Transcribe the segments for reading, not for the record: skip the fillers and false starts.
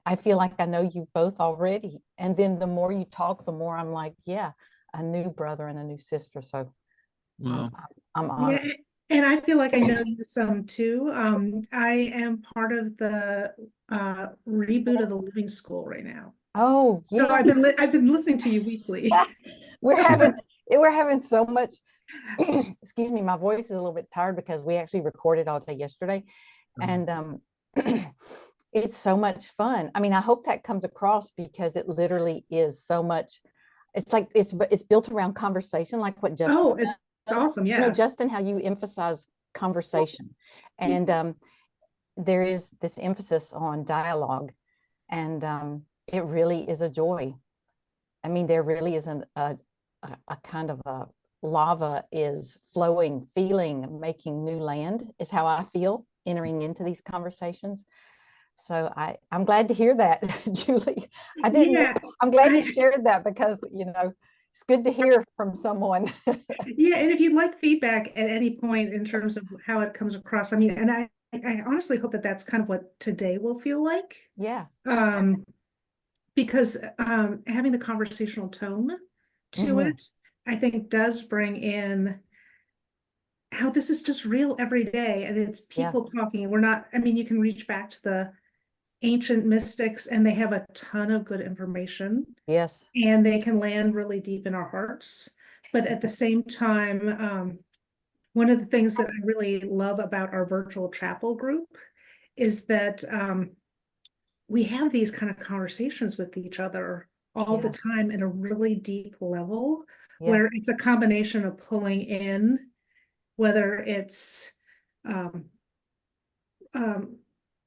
I feel like I know you both already. And then the more you talk, the more I'm like, yeah, a new brother and a new sister. So I'm, Wow. I'm Yeah, honored. and I feel like I know you some too. I am part of the reboot of the Living School right now. Oh, So yeah. I've been listening to you weekly. We're having we're having so much excuse me, my voice is a little bit tired because we actually recorded all day yesterday. And it's so much fun. I mean, I hope that comes across because it literally is so much. It's like it's built around conversation, like what Justin Oh, it's does. awesome. You know, Yeah. Justin, how you emphasize conversation. And there is this emphasis on dialogue, and it really is a joy. I mean, there really isn't a kind of a lava is flowing, feeling, making new land is how I feel entering into these conversations. So I'm glad to hear that, Julie. I didn't know. Yeah. I'm glad you I, shared that because, it's good to hear from someone. yeah. And if you'd like feedback at any point in terms of how it comes across, I mean, and I honestly hope that that's kind of what today will feel like. Yeah. Um, because having the conversational tone to Hmm. it, I think does bring in how this is just real every day and it's Yeah. people talking. We're not, I mean, you can reach back to the ancient mystics and they have a ton of good information Yes. and they can land really deep in our hearts. But at the same time, one of the things that I really love about our virtual chapel group is that we have these kind of conversations with each other all the Yeah. time in a really deep level Yeah. where it's a combination of pulling in, whether it's um, um,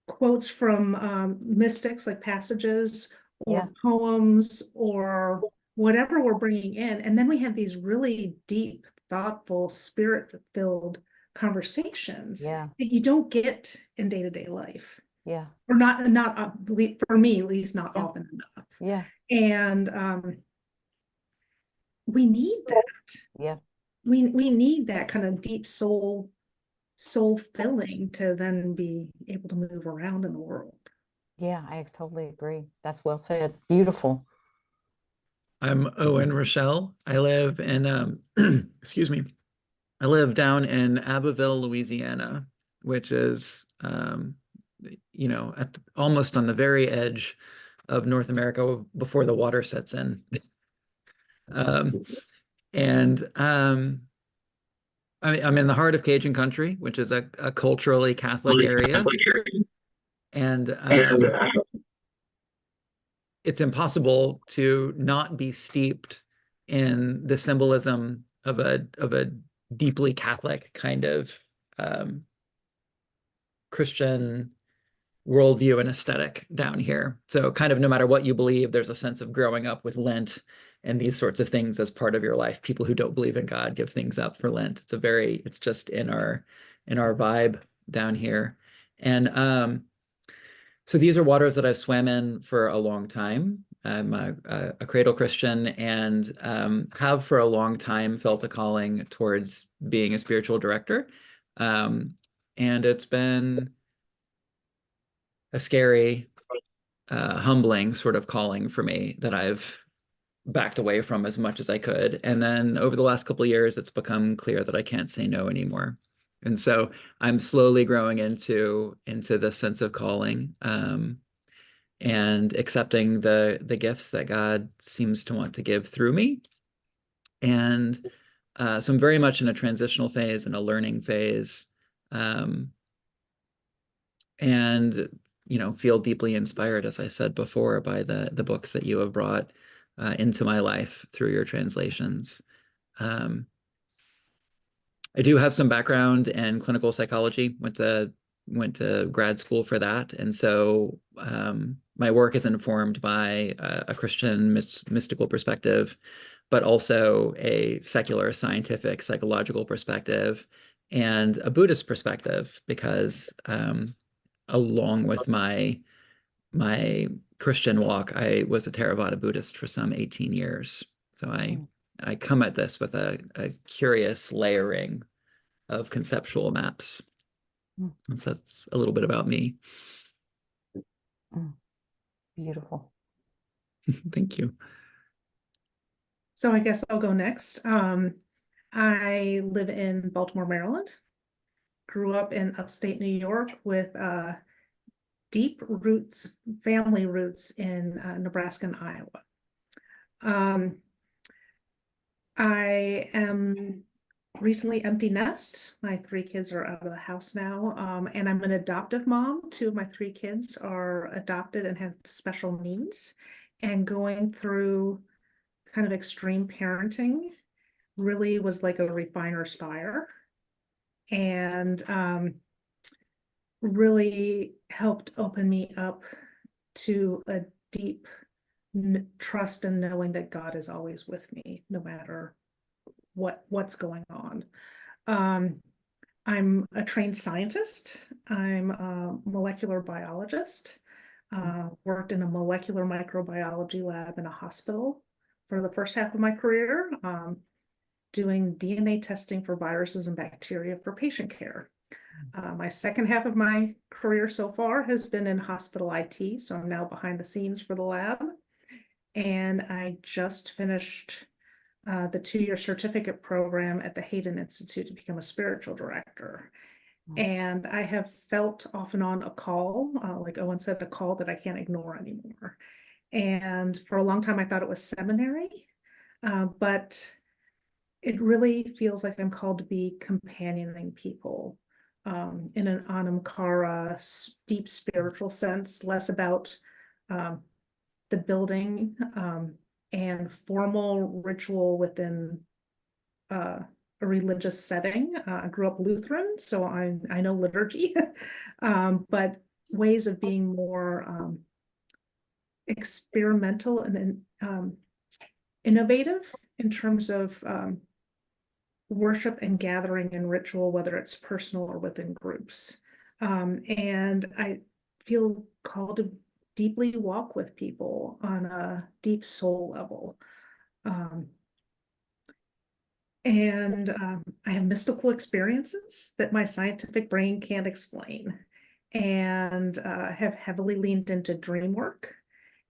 quotes from mystics, like passages Yeah. or poems or whatever we're bringing in. And then we have these really deep, thoughtful, spirit-filled conversations Yeah. that you don't get in day-to-day life, Yeah. or not for me, at least not Yeah. often enough. Yeah. And we need that. Yeah. We need that kind of deep soul filling to then be able to move around in the world. Yeah. I totally agree. That's well said. Beautiful. I'm Owen Rochelle. I live in excuse me. I live down in Abbeville, Louisiana, which is almost on the very edge of North America before the water sets in. Um, and I'm in the heart of Cajun country, which is a culturally Catholic area. And it's impossible to not be steeped in the symbolism of a deeply Catholic kind of Christian worldview and aesthetic down here. So kind of no matter what you believe, there's a sense of growing up with Lent and these sorts of things as part of your life. People who don't believe in God give things up for Lent. It's just in our vibe down here. And so these are waters that I've swam in for a long time. I'm a cradle Christian and have for a long time felt a calling towards being a spiritual director. And it's been a scary, humbling sort of calling for me that I've backed away from as much as I could. And then over the last couple of years, it's become clear that I can't say no anymore. And so I'm slowly growing into this sense of calling, and accepting the gifts that God seems to want to give through me. And so I'm very much in a transitional phase and a learning phase, um, and feel deeply inspired, as I said before, by the books that you have brought into my life through your translations. Um, I do have some background in clinical psychology. Went to grad school for that, and so my work is informed by a Christian mystical perspective, but also a secular scientific psychological perspective and a Buddhist perspective, because along with my Christian walk, I was a Theravada Buddhist for some 18 years. So Mm. I come at this with a curious layering of conceptual maps. Mm. And so that's a little bit about me. Mm. Beautiful. Thank you. So I guess I'll go next. I live in Baltimore, Maryland. Grew up in upstate New York with deep roots, family roots in Nebraska and Iowa. I am recently empty nest. My 3 kids are out of the house now, and I'm an adoptive mom. 2 of my 3 kids are adopted and have special needs, and going through kind of extreme parenting really was like a refiner's fire, and really helped open me up to a deep trust and knowing that God is always with me, no matter what's going on. I'm a trained scientist. I'm a molecular biologist. Worked in a molecular microbiology lab in a hospital for the first half of my career, doing DNA testing for viruses and bacteria for patient care. My second half of my career so far has been in hospital IT, so I'm now behind the scenes for the lab. And I just finished the 2-year certificate program at the Hayden Institute to become a spiritual director. And I have felt off and on a call, like Owen said, a call that I can't ignore anymore. And for a long time, I thought it was seminary, but it really feels like I'm called to be companioning people in an anamkara, deep spiritual sense, less about the building and formal ritual within a religious setting. I grew up Lutheran, so I know liturgy, but ways of being more experimental and innovative in terms of worship and gathering and ritual, whether it's personal or within groups. And I feel called to deeply walk with people on a deep soul level. I have mystical experiences that my scientific brain can't explain, and have heavily leaned into dream work.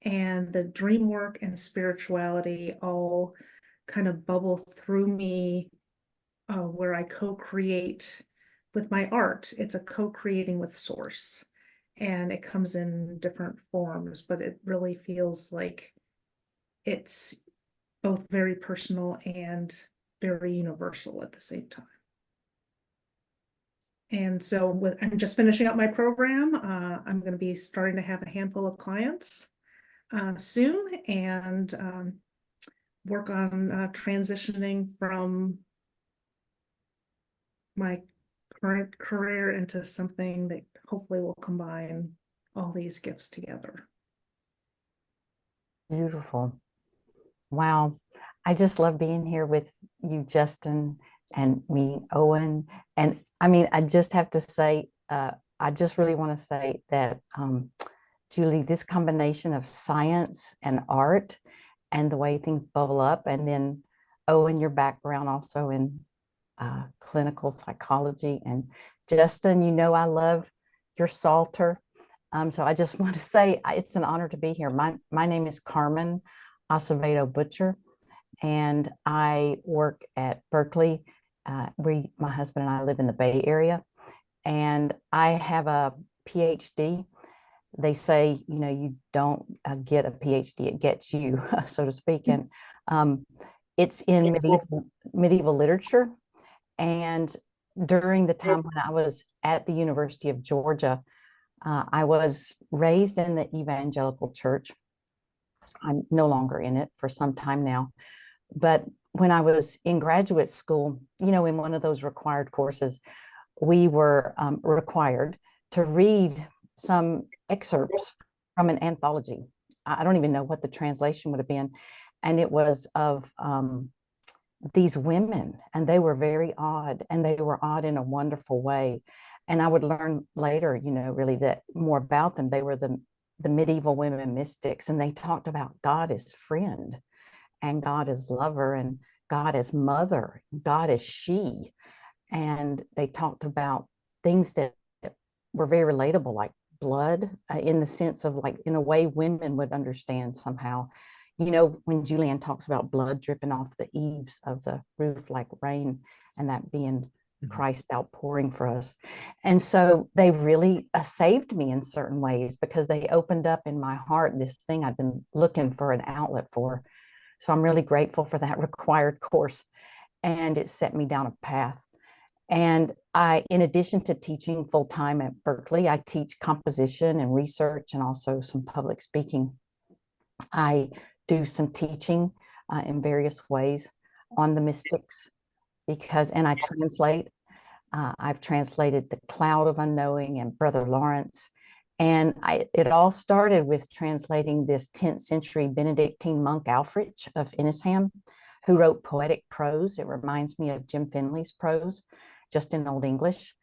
And the dream work and spirituality all kind of bubble through me, where I co-create with my art. It's a co-creating with source, and it comes in different forms, but it really feels like it's both very personal and very universal at the same time. And so I'm just finishing up my program. I'm going to be starting to have a handful of clients soon, and work on transitioning from my current career into something that hopefully will combine all these gifts together. Beautiful. Wow. I just love being here with you, Justin, and meeting Owen. And I mean, I just have to say, I just really want to say that, Julie, this combination of science and art and the way things bubble up, and then Owen, your background also in clinical psychology, and Justin, you know, I love your Psalter. So I just want to say it's an honor to be here. My name is Carmen Acevedo Butcher, and I work at Berkeley. My husband and I live in the Bay Area, and I have a PhD. They say, you know, you don't get a PhD, it gets you, so to speak. And it's in medieval literature. And during the time when I was at the University of Georgia, I was raised in the evangelical church. I'm no longer in it for some time now. But when I was in graduate school, you know, in one of those required courses, we were required to read some excerpts from an anthology. I don't even know what the translation would have been. And it was of these women, and they were very odd, and they were odd in a wonderful way. And I would learn later, you know, really that more about them. They were the medieval women mystics, and they talked about God as friend, and God as lover, and God as mother, God as she. And they talked about things that were very relatable, like blood in the sense of like, in a way women would understand somehow. You know, when Julianne talks about blood dripping off the eaves of the roof like rain, and that being Christ outpouring for us. And so they really saved me in certain ways, because they opened up in my heart this thing I'd been looking for an outlet for. So I'm really grateful for that required course, and it set me down a path. And I, in addition to teaching full time at Berkeley, I teach composition and research and also some public speaking. I do some teaching in various ways on the mystics, and I translate. I've translated the Cloud of Unknowing and Brother Lawrence. And it all started with translating this 10th century Benedictine monk Alfred of Inisham, who wrote poetic prose. It reminds me of Jim Finley's prose, just in Old English.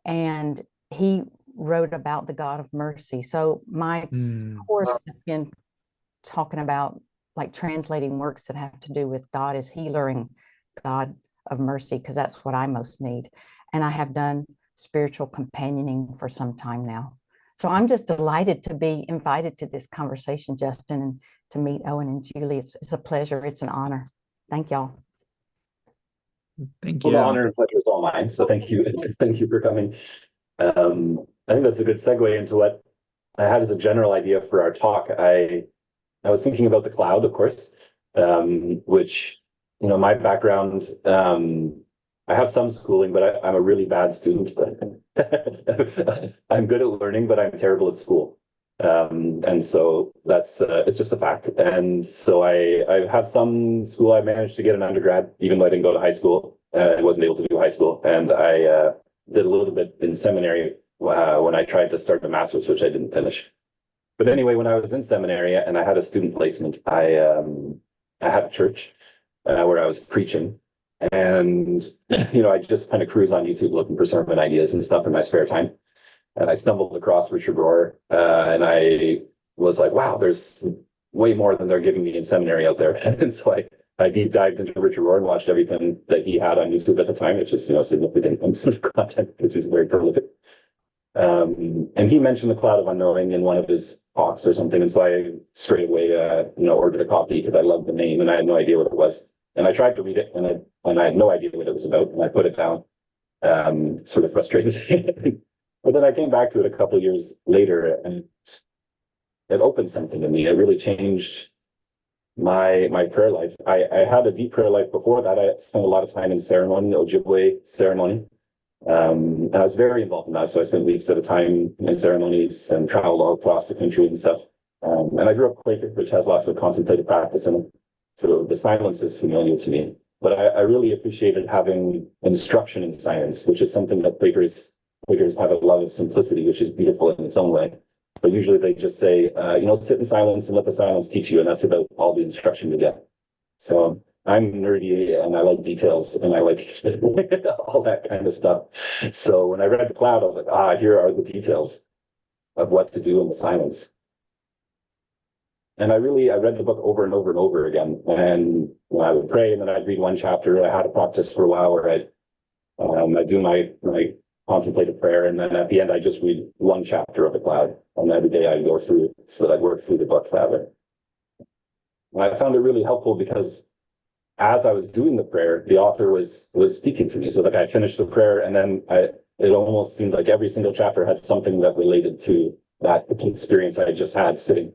And he wrote about the God of mercy. So my course has been talking about like translating works that have to do with God as healer and God of mercy, because that's what I most need. And I have done spiritual companioning for some time now. So I'm just delighted to be invited to this conversation, Justin, and to meet Owen and Julie. It's a pleasure. It's an honor. Thank y'all. Thank you. Well, the honor and pleasure is all mine. So thank you. Thank you for coming. I think that's a good segue into what I had as a general idea for our talk. I was thinking about the cloud, of course, which, you know, my background, I have some schooling, but I'm a really bad student. I'm good at learning, but I'm terrible at school. And so that's, it's just a fact. And so I have some school. I managed to get an undergrad, even though I didn't go to high school. I wasn't able to do high school. And I did a little bit in seminary when I tried to start a master's, which I didn't finish. But anyway, when I was in seminary and I had a student placement, I had a church where I was preaching. And, you know, I just kind of cruise on YouTube looking for sermon ideas and stuff in my spare time. And I stumbled across Richard Rohr, and I was like, wow, there's way more than they're giving me in seminary out there. And so I deep dived into Richard Rohr and watched everything that he had on YouTube at the time, which is, you know, significant content, which is very prolific. And he mentioned the Cloud of Unknowing in one of his talks or something. And so I straight away, you know, ordered a copy because I loved the name and I had no idea what it was. And I tried to read it and I had no idea what it was about. And I put it down, sort of frustrated. But then I came back to it a couple of years later and it opened something in me. It really changed my prayer life. I had a deep prayer life before that. I spent a lot of time in ceremony, Ojibwe ceremony. And I was very involved in that. So I spent weeks at a time in ceremonies and traveled all across the country and stuff. And I grew up Quaker, which has lots of contemplative practice in it. So the silence is familiar to me. But I really appreciated having instruction in silence, which is something that Quakers have a love of simplicity, which is beautiful in its own way. But usually they just say, you know, sit in silence and let the silence teach you. And that's about all the instruction you get. So I'm nerdy and I like details and I like all that kind of stuff. So when I read the Cloud, I was like, here are the details of what to do in the silence. And I read the book over and over and over again. And when I would pray and then I'd read one chapter, I had a practice for a while where I'd do my contemplative prayer. And then at the end, I just read one chapter of the Cloud. And every day I'd go through it so that I'd work through the book that way. And I found it really helpful because as I was doing the prayer, the author was speaking to me. So like I finished the prayer and then it almost seemed like every single chapter had something that related to that experience I just had sitting.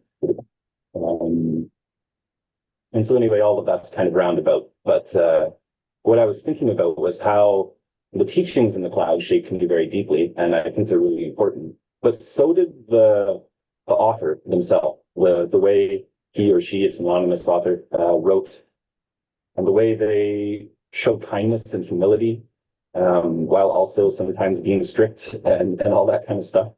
And so anyway, all of that's kind of roundabout. But what I was thinking about was how the teachings in the Cloud shaped me very deeply, and I think they're really important. But so did the author themselves, the way he or she, it's an anonymous author, wrote, and the way they show kindness and humility, while also sometimes being strict and all that kind of stuff.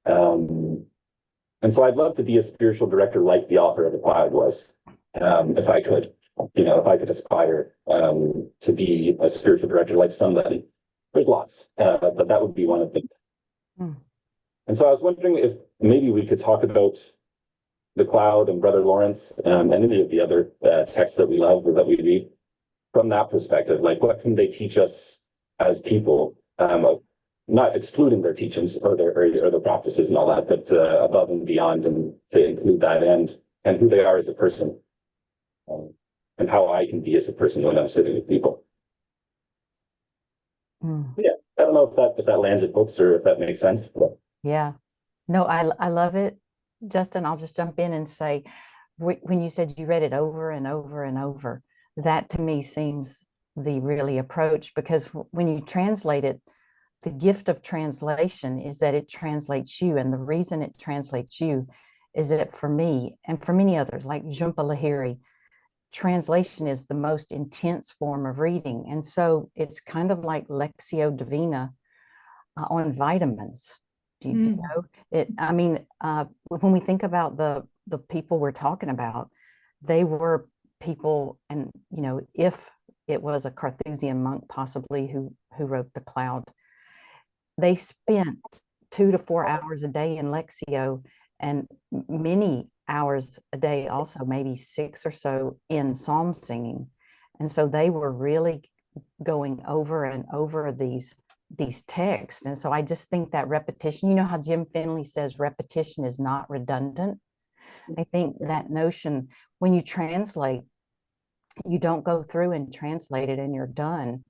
And so I'd love to be a spiritual director like the author of the Cloud was, if I could, you know, if I could aspire to be a spiritual director like somebody. There's lots, but that would be one of them. And so I was wondering if maybe we could talk about the Cloud and Brother Lawrence and any of the other texts that we love or that we read from that perspective. Like, what can they teach us as people? not excluding their teachings or their practices and all that, but above and beyond, and to include that and who they are as a person, and how I can be as a person when I'm sitting with people. Yeah, I don't know if that lands at folks or if that makes sense. But. Yeah, no, I love it, Justin. I'll just jump in and say, when you said you read it over and over and over, that to me seems the really approach, because when you translate it, the gift of translation is that it translates you. And the reason it translates you is that for me and for many others, like Jhumpa Lahiri, translation is the most intense form of reading. And so it's kind of like lectio divina on vitamins. Do you know it? I mean, when we think about the people we're talking about, they were people, and you know, if it was a Carthusian monk possibly who wrote the Cloud, they spent 2 to 4 hours a day in lectio, and many hours a day also, maybe 6 or so, in psalm singing. And so they were really going over and over these texts. And so I just think that repetition, you know how Jim Finley says repetition is not redundant. I think that notion, when you translate, you don't go through and translate it and you're done.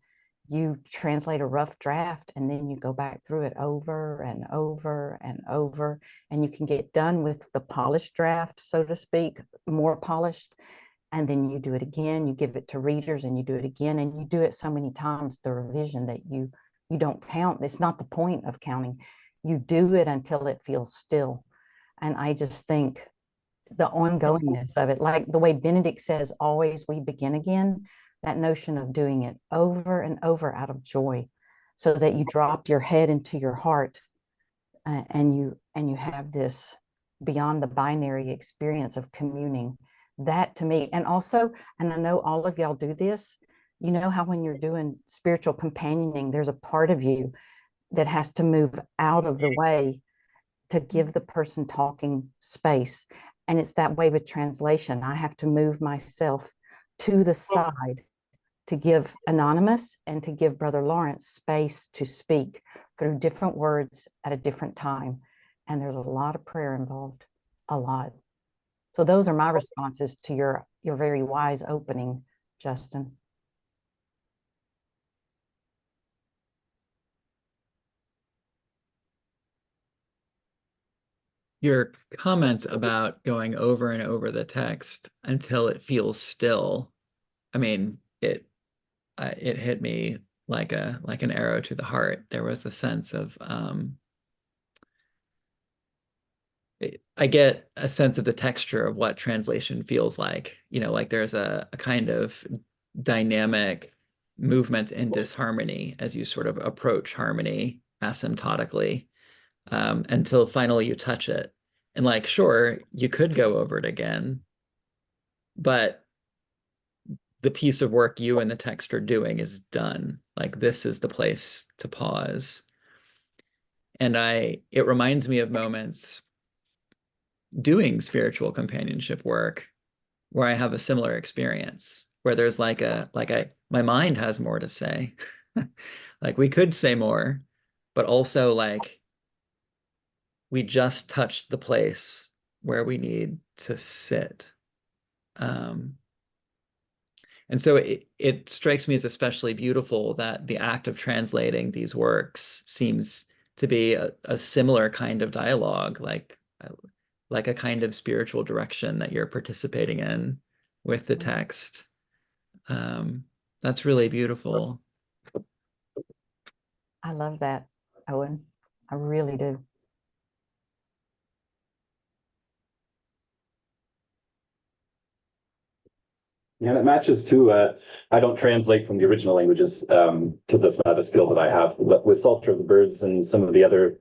You translate a rough draft and then you go back through it over and over and over, and you can get done with the polished draft, so to speak, more polished. And then you do it again, you give it to readers, and you do it again, and you do it so many times, the revision, that you don't count. It's not the point of counting. You do it until it feels still. And I just think the ongoingness of it, like the way Benedict says, always we begin again, that notion of doing it over and over out of joy, so that you drop your head into your heart, and you have this beyond the binary experience of communing. That to me, and also, and I know all of y'all do this, you know how when you're doing spiritual companioning, there's a part of you that has to move out of the way to give the person talking space. And it's that way with translation. I have to move myself to the side to give Anonymous and to give Brother Lawrence space to speak through different words at a different time. And there's a lot of prayer involved, a lot. So those are my responses to your very wise opening, Justin. Your comments about going over and over the text until it feels still, I mean, it hit me like an arrow to the heart. There was a sense of I get a sense of the texture of what translation feels like. You know, like there's a kind of dynamic movement in disharmony as you sort of approach harmony asymptotically, until finally you touch it. And like, sure, you could go over it again, but the piece of work you and the text are doing is done. Like, this is the place to pause. And it reminds me of moments doing spiritual companionship work where I have a similar experience, where there's my mind has more to say. Like, we could say more, but also like we just touched the place where we need to sit. And so it strikes me as especially beautiful that the act of translating these works seems to be a similar kind of dialogue, like a kind of spiritual direction that you're participating in with the text. That's really beautiful. I love that, Owen. I really do. Yeah, it matches too. I don't translate from the original languages because that's not a skill that I have. But with Psalter of the Birds and some of the other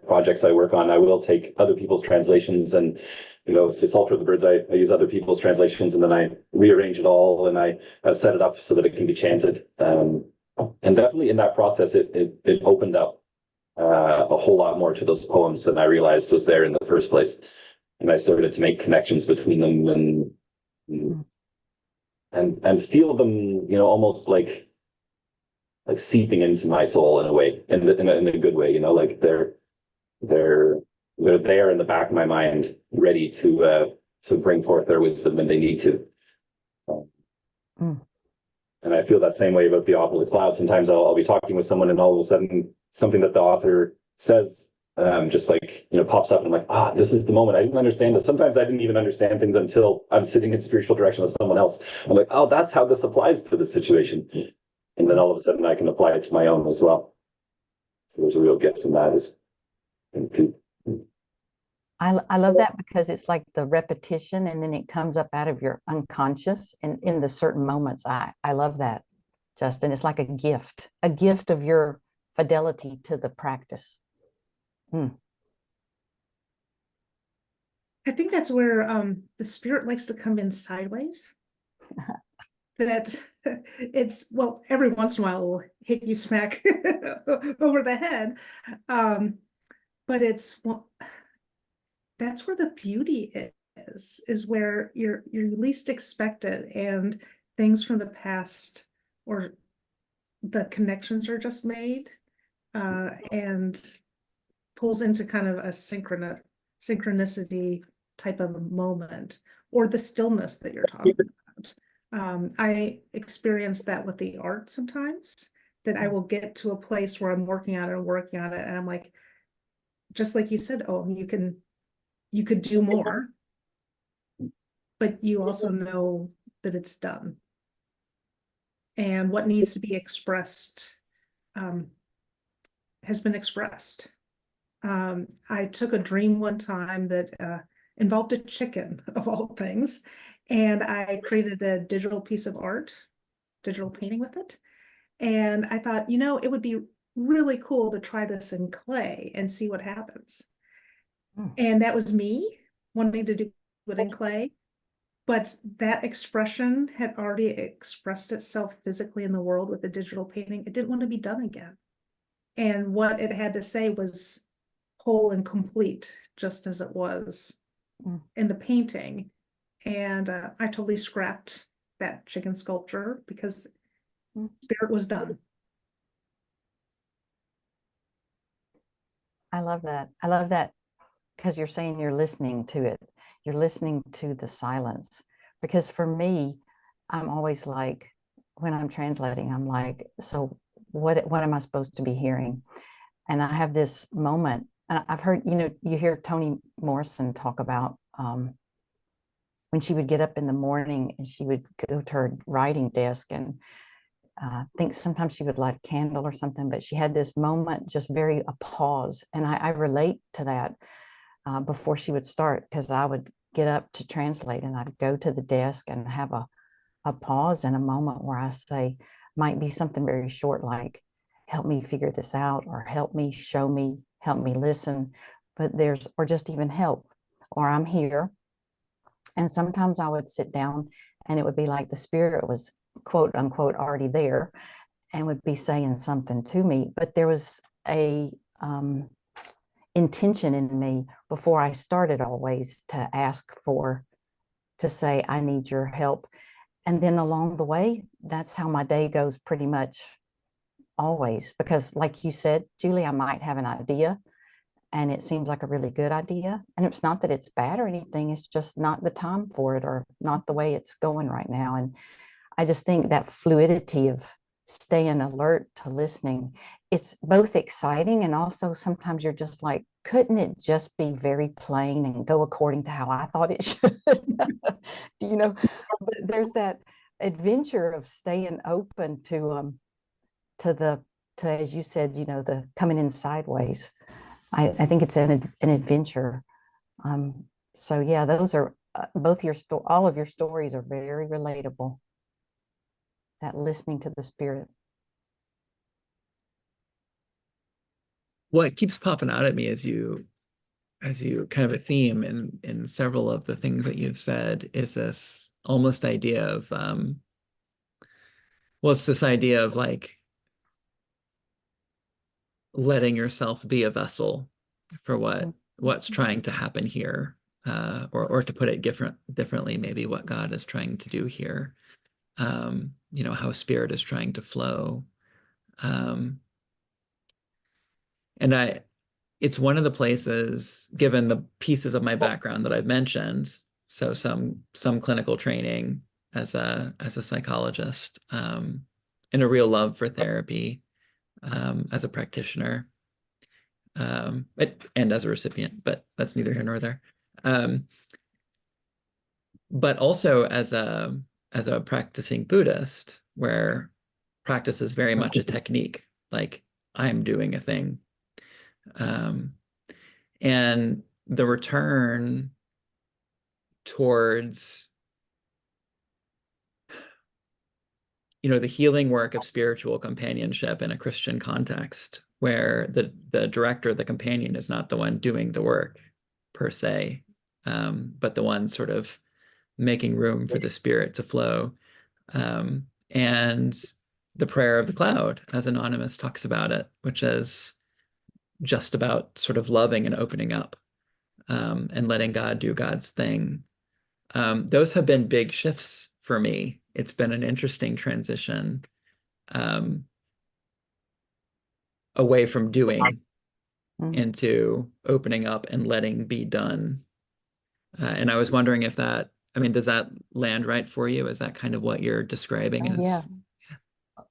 projects I work on, I will take other people's translations, and so Psalter of the Birds, I use other people's translations, and then I rearrange it all, and I set it up so that it can be chanted. And definitely in that process, it opened up a whole lot more to those poems than I realized was there in the first place, and I started to make connections between them and feel them, almost like like seeping into my soul in a way, in a good way, you know, like they're there in the back of my mind, ready to bring forth their wisdom when they need to. And I feel that same way about the author of the Cloud. Sometimes I'll be talking with someone and all of a sudden something that the author says just like, you know, pops up and I'm like, this is the moment. I didn't understand this. Sometimes I didn't even understand things until I'm sitting in spiritual direction with someone else. I'm like, that's how this applies to the situation. And then all of a sudden I can apply it to my own as well. So there's a real gift in that. I love that because it's like the repetition and then it comes up out of your unconscious and in the certain moments. I love that, Justin. It's like a gift of your fidelity to the practice. I think that's where the spirit likes to come in sideways. That it's, well, every once in a while it will hit you smack over the head. But it's, well, that's where the beauty is where you're least expected and things from the past or the connections are just made and pulls into kind of a synchronicity type of a moment, or the stillness that you're talking about. I experience that with the art sometimes, that I will get to a place where I'm working on it and I'm like, just like you said, you could do more, but you also know that it's done. And what needs to be expressed has been expressed. I took a dream one time that involved a chicken, of all things, and I created a digital piece of art, digital painting with it. And I thought, you know, it would be really cool to try this in clay and see what happens. And that was me wanting to do it in clay. But that expression had already expressed itself physically in the world with the digital painting. It didn't want to be done again. And what it had to say was whole and complete, just as it was in the painting. And I totally scrapped that chicken sculpture because spirit was done. I love that. I love that because you're saying you're listening to it. You're listening to the silence. Because for me, I'm always like, when I'm translating, I'm like, so what am I supposed to be hearing? And I have this moment, and I've heard, you know, you hear Toni Morrison talk about when she would get up in the morning and she would go to her writing desk, and I think sometimes she would light a candle or something, but she had this moment, just a pause. And I relate to that before she would start, because I would get up to translate and I'd go to the desk and have a pause and a moment where I say, might be something very short, like, help me figure this out, or help me, show me, help me listen. But or just even help, or I'm here. And sometimes I would sit down and it would be like the spirit was, quote unquote, already there and would be saying something to me. But there was a intention in me before I started always to ask to say, I need your help. And then along the way, that's how my day goes pretty much always. Because like you said, Julie, I might have an idea and it seems like a really good idea. And it's not that it's bad or anything, it's just not the time for it or not the way it's going right now. And I just think that fluidity of staying alert to listening, it's both exciting and also sometimes you're just like, couldn't it just be very plain and go according to how I thought it should? Do you know? But there's that adventure of staying open to as you said, you know, the coming in sideways. I think it's an adventure. So yeah, those are all of your stories are very relatable. That listening to the spirit. What keeps popping out at me as you kind of a theme in several of the things that you've said is this almost idea of it's this idea of like letting yourself be a vessel for what's trying to happen here, or to put it differently, maybe what God is trying to do here. You know, how spirit is trying to flow. And it's one of the places, given the pieces of my background that I've mentioned, so some clinical training as a psychologist, and a real love for therapy, as a practitioner, and as a recipient, but that's neither here nor there. But also as a practicing Buddhist, where practice is very much a technique, like I'm doing a thing. And the return towards, the healing work of spiritual companionship in a Christian context, where the director, the companion, is not the one doing the work per se, but the one sort of making room for the spirit to flow. And the prayer of the cloud, as Anonymous talks about it, which is just about sort of loving and opening up, and letting God do God's thing. Those have been big shifts for me. It's been an interesting transition, away from doing into opening up and letting be done. And I was wondering if that, does that land right for you? Is that kind of what you're describing?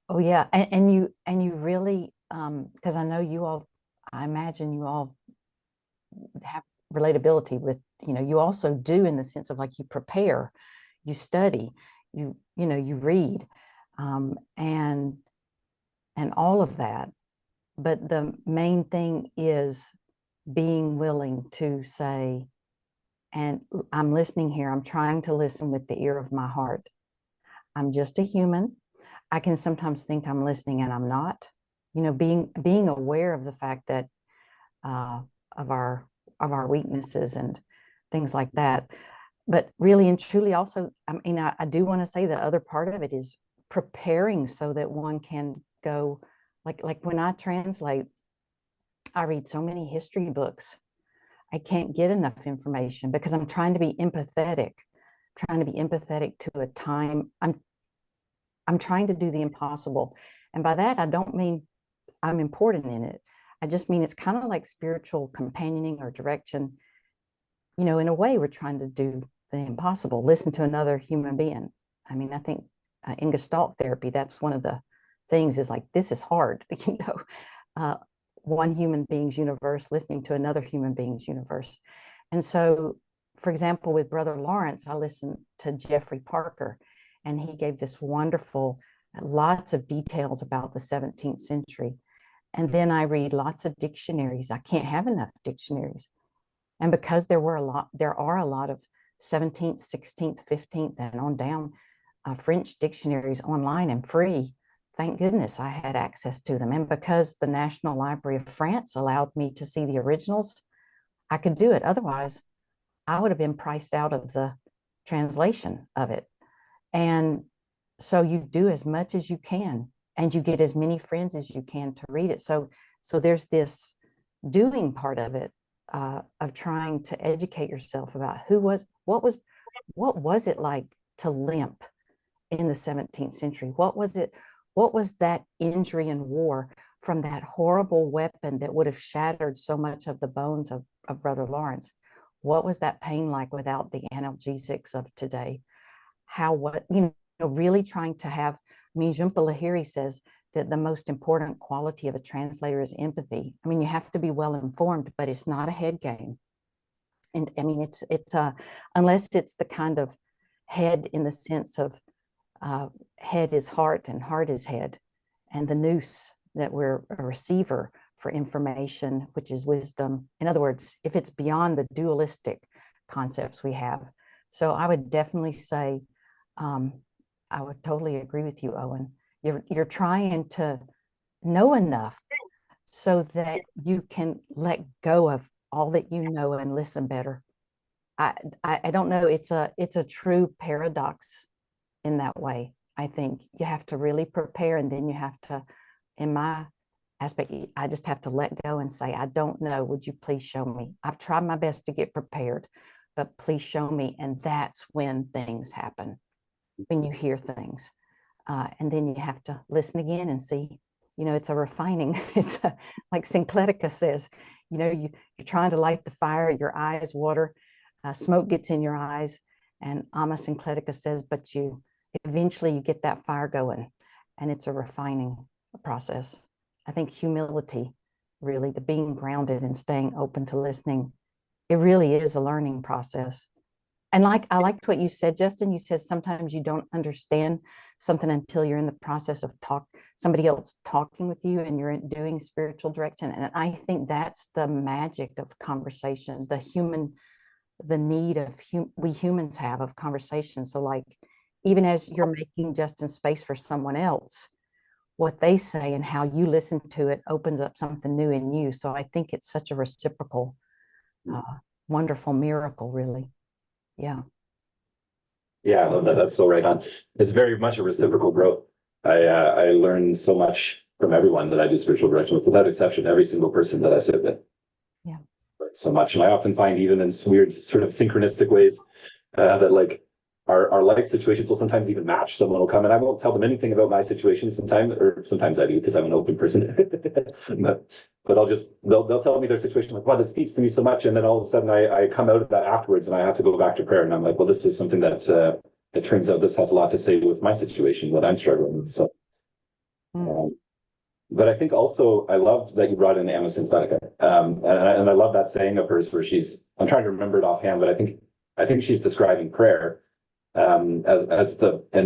Oh yeah. And you really, because I know you all, I imagine you all have relatability with, you also do, in the sense of, like, you prepare, you study, you read, and all of that. But the main thing is being willing to say, and I'm listening here, I'm trying to listen with the ear of my heart. I'm just a human. I can sometimes think I'm listening and I'm not. Being aware of the fact that of our weaknesses and things like that. But really and truly, also, I do want to say the other part of it is preparing so that one can go, like when I translate, I read so many history books. I can't get enough information because I'm trying to be empathetic to a time. I'm trying to do the impossible. And by that, I don't mean I'm important in it. I just mean it's kind of like spiritual companioning or direction. In a way, we're trying to do the impossible, listen to another human being. I think in Gestalt therapy, that's one of the things, is like, this is hard, one human being's universe, listening to another human being's universe. And so, for example, with Brother Lawrence, I listened to Jeffrey Parker, and he gave this wonderful, lots of details about the 17th century. And then I read lots of dictionaries. I can't have enough dictionaries. And because there are a lot of 17th, 16th, 15th, and on down French dictionaries online and free, thank goodness I had access to them. And because the National Library of France allowed me to see the originals, I could do it. Otherwise, I would have been priced out of the translation of it. And so you do as much as you can, and you get as many friends as you can to read it. So there's this doing part of it, of trying to educate yourself about what was it like to limp in the 17th century? What was that injury in war from that horrible weapon that would have shattered so much of the bones of Brother Lawrence? What was that pain like without the analgesics of today? Really trying to have, Jhumpa Lahiri says that the most important quality of a translator is empathy. You have to be well informed, but it's not a head game. And it's unless it's the kind of head in the sense of head is heart and heart is head, and the nous, that we're a receiver for information, which is wisdom. In other words, if it's beyond the dualistic concepts we have. So I would definitely say, I would totally agree with you, Owen. You're trying to know enough so that you can let go of all that you know and listen better. I don't know. It's a true paradox in that way. I think you have to really prepare, and then you have to, in my aspect, I just have to let go and say, I don't know. Would you please show me? I've tried my best to get prepared, but please show me. And that's when things happen, when you hear things. And then you have to listen again and see, it's a refining. It's like Syncletica says, you're trying to light the fire, your eyes water, smoke gets in your eyes. And Ama Syncletica says, but eventually you get that fire going, and it's a refining process. I think humility, really, the being grounded and staying open to listening, it really is a learning process. And I liked what you said, Justin. You said sometimes you don't understand something until you're in the process of somebody else talking with you and you're doing spiritual direction. And I think that's the magic of conversation, the need of we humans have of conversation. So like, even as you're making Justin space for someone else, what they say and how you listen to it opens up something new in you. So I think it's such a reciprocal, wonderful miracle, really. Yeah. Yeah, that's so right on. It's very much a reciprocal growth. I learn so much from everyone that I do spiritual direction with, without exception, every single person that I sit with. Yeah. So much. And I often find even in weird sort of synchronistic ways that like our life situations will sometimes even match. Someone will come and I won't tell them anything about my situation sometimes, or sometimes I do because I'm an open person. but they'll tell me their situation, like, wow, that speaks to me so much. And then all of a sudden I come out of that afterwards and I have to go back to prayer. And I'm like, well, this is something that it turns out this has a lot to say with my situation, what I'm struggling with. So but I think also I loved that you brought in Ama Syncletica. And I love that saying of hers where I'm trying to remember it offhand, but I think she's describing prayer and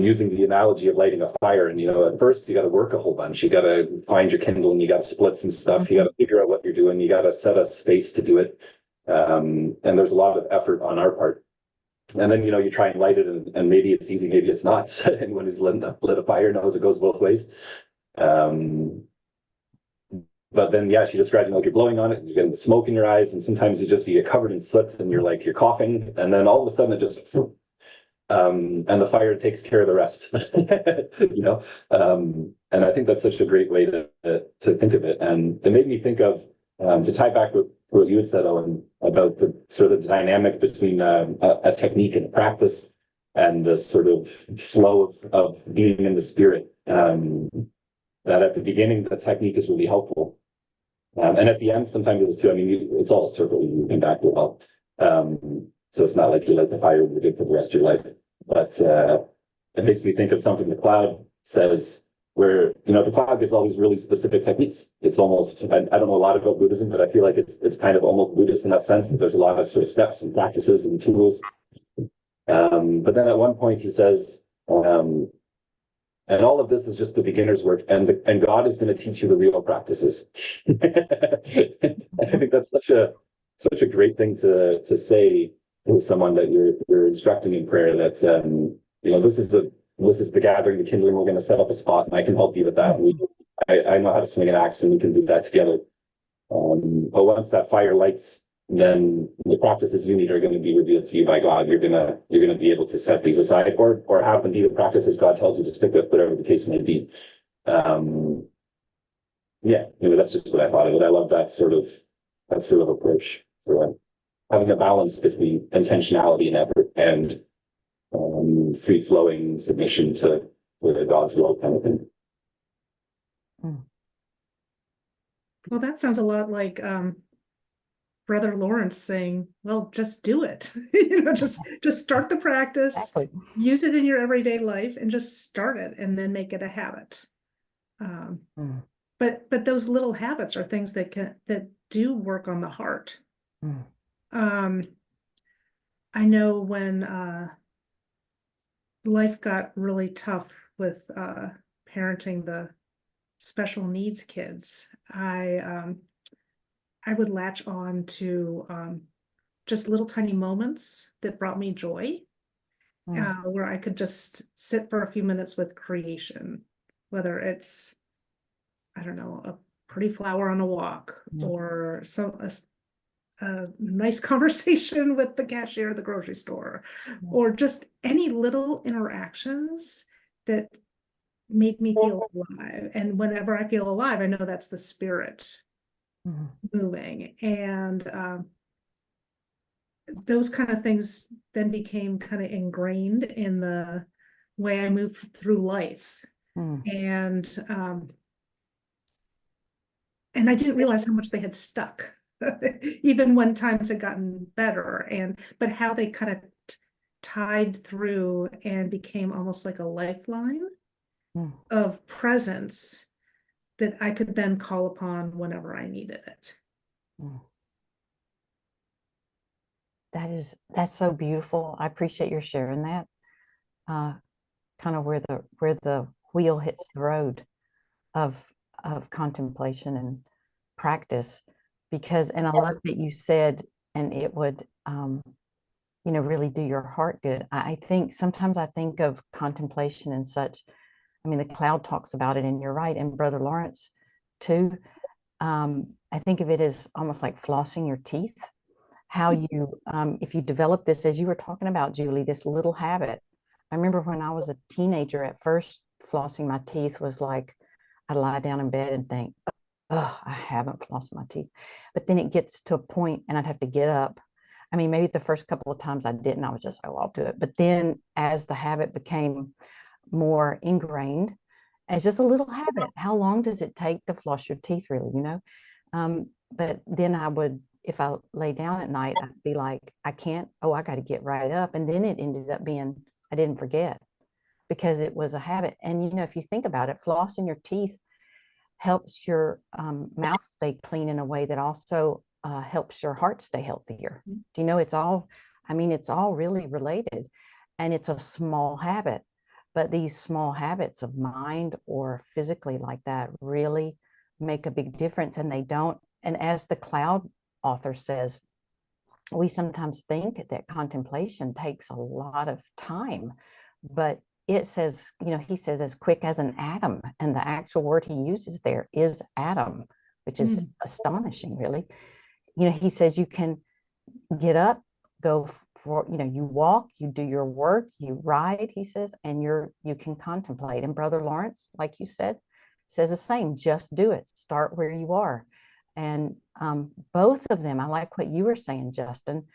using the analogy of lighting a fire. And at first you got to work a whole bunch. You got to find your kindle and you got to split some stuff. You got to figure out what you're doing. You got to set a space to do it. And there's a lot of effort on our part. And then you try and light it, and maybe it's easy, maybe it's not. Anyone who's lit a fire knows it goes both ways. But then, yeah, she described, like, you're blowing on it, and you're getting the smoke in your eyes, and sometimes you get covered in soot, and you're coughing, and then all of a sudden it just, and the fire takes care of the rest, and I think that's such a great way to think of it. And it made me think of, to tie back with what you had said, Owen, about the sort of dynamic between a technique and a practice, and the sort of flow of being in the spirit. That at the beginning, the technique is really helpful. And at the end, sometimes it's too, it's all a circle, you're moving back to well. So it's not like you light the fire and you're good for the rest of your life. But it makes me think of something the Cloud says, where, the Cloud gives all these really specific techniques. It's almost, I don't know a lot about Buddhism, but I feel like it's kind of almost Buddhist in that sense, that there's a lot of sort of steps and practices and tools. But then at one point he says, and all of this is just the beginner's work, and God is going to teach you the real practices. I think that's such a great thing to say to someone that you're instructing in prayer, that this is the gathering, the kindling. We're going to set up a spot, and I can help you with that. I know how to swing an axe, and we can do that together. But once that fire lights, then the practices you need are going to be revealed to you by God. You're gonna be able to set these aside, or have them be the practices God tells you to stick with, whatever the case may be. That's just what I thought of it. I love that sort of approach for having a balance between intentionality and effort, and free flowing submission to God's will, kind of thing. Well, that sounds a lot like Brother Lawrence saying, well, just do it. Just start the practice, Exactly. Use it in your everyday life, and just start it, and then make it a habit. But those little habits are things that do work on the heart. I know when life got really tough with parenting the special needs kids, I would latch on to just little tiny moments that brought me joy, where I could just sit for a few minutes with creation, whether it's, I don't know, a pretty flower on a walk, or a nice conversation with the cashier at the grocery store, or just any little interactions that made me feel alive. And whenever I feel alive, I know that's the spirit moving. And those kind of things then became kind of ingrained in the way I move through life. And and I didn't realize how much they had stuck, even when times had gotten better, but how they kind of tied through and became almost like a lifeline of presence that I could then call upon whenever I needed it. That's so beautiful. I appreciate your sharing that. Kind of where the wheel hits the road of contemplation and practice, because, and I love that you said, and it would really do your heart good. I think sometimes I think of contemplation and such. I mean, the Cloud talks about it, and you're right, and Brother Lawrence too. I think of it as almost like flossing your teeth. How you, if you develop this, as you were talking about, Julie, this little habit. I remember when I was a teenager, at first, flossing my teeth was like, I'd lie down in bed and think, oh, I haven't flossed my teeth. But then it gets to a point and I'd have to get up. I mean, maybe the first couple of times I didn't, I was just like, oh, I'll do it. But then as the habit became more ingrained, it's just a little habit. How long does it take to floss your teeth, really, But then I would, if I lay down at night, I'd be like, I can't, I got to get right up. And then it ended up being, I didn't forget, because it was a habit. And, if you think about it, flossing your teeth helps your mouth stay clean in a way that also helps your heart stay healthier. Do you know, it's all really related, and it's a small habit, but these small habits of mind or physically like that really make a big difference. And they don't, and as the Cloud author says, we sometimes think that contemplation takes a lot of time, but it says, he says, as quick as an atom. And the actual word he uses there is atom, which is astonishing, really. He says you can get up, go for, you walk, you do your work, you ride, he says, and you can contemplate. And Brother Lawrence, like you said, says the same, just do it, start where you are. And both of them, I like what you were saying, Justin,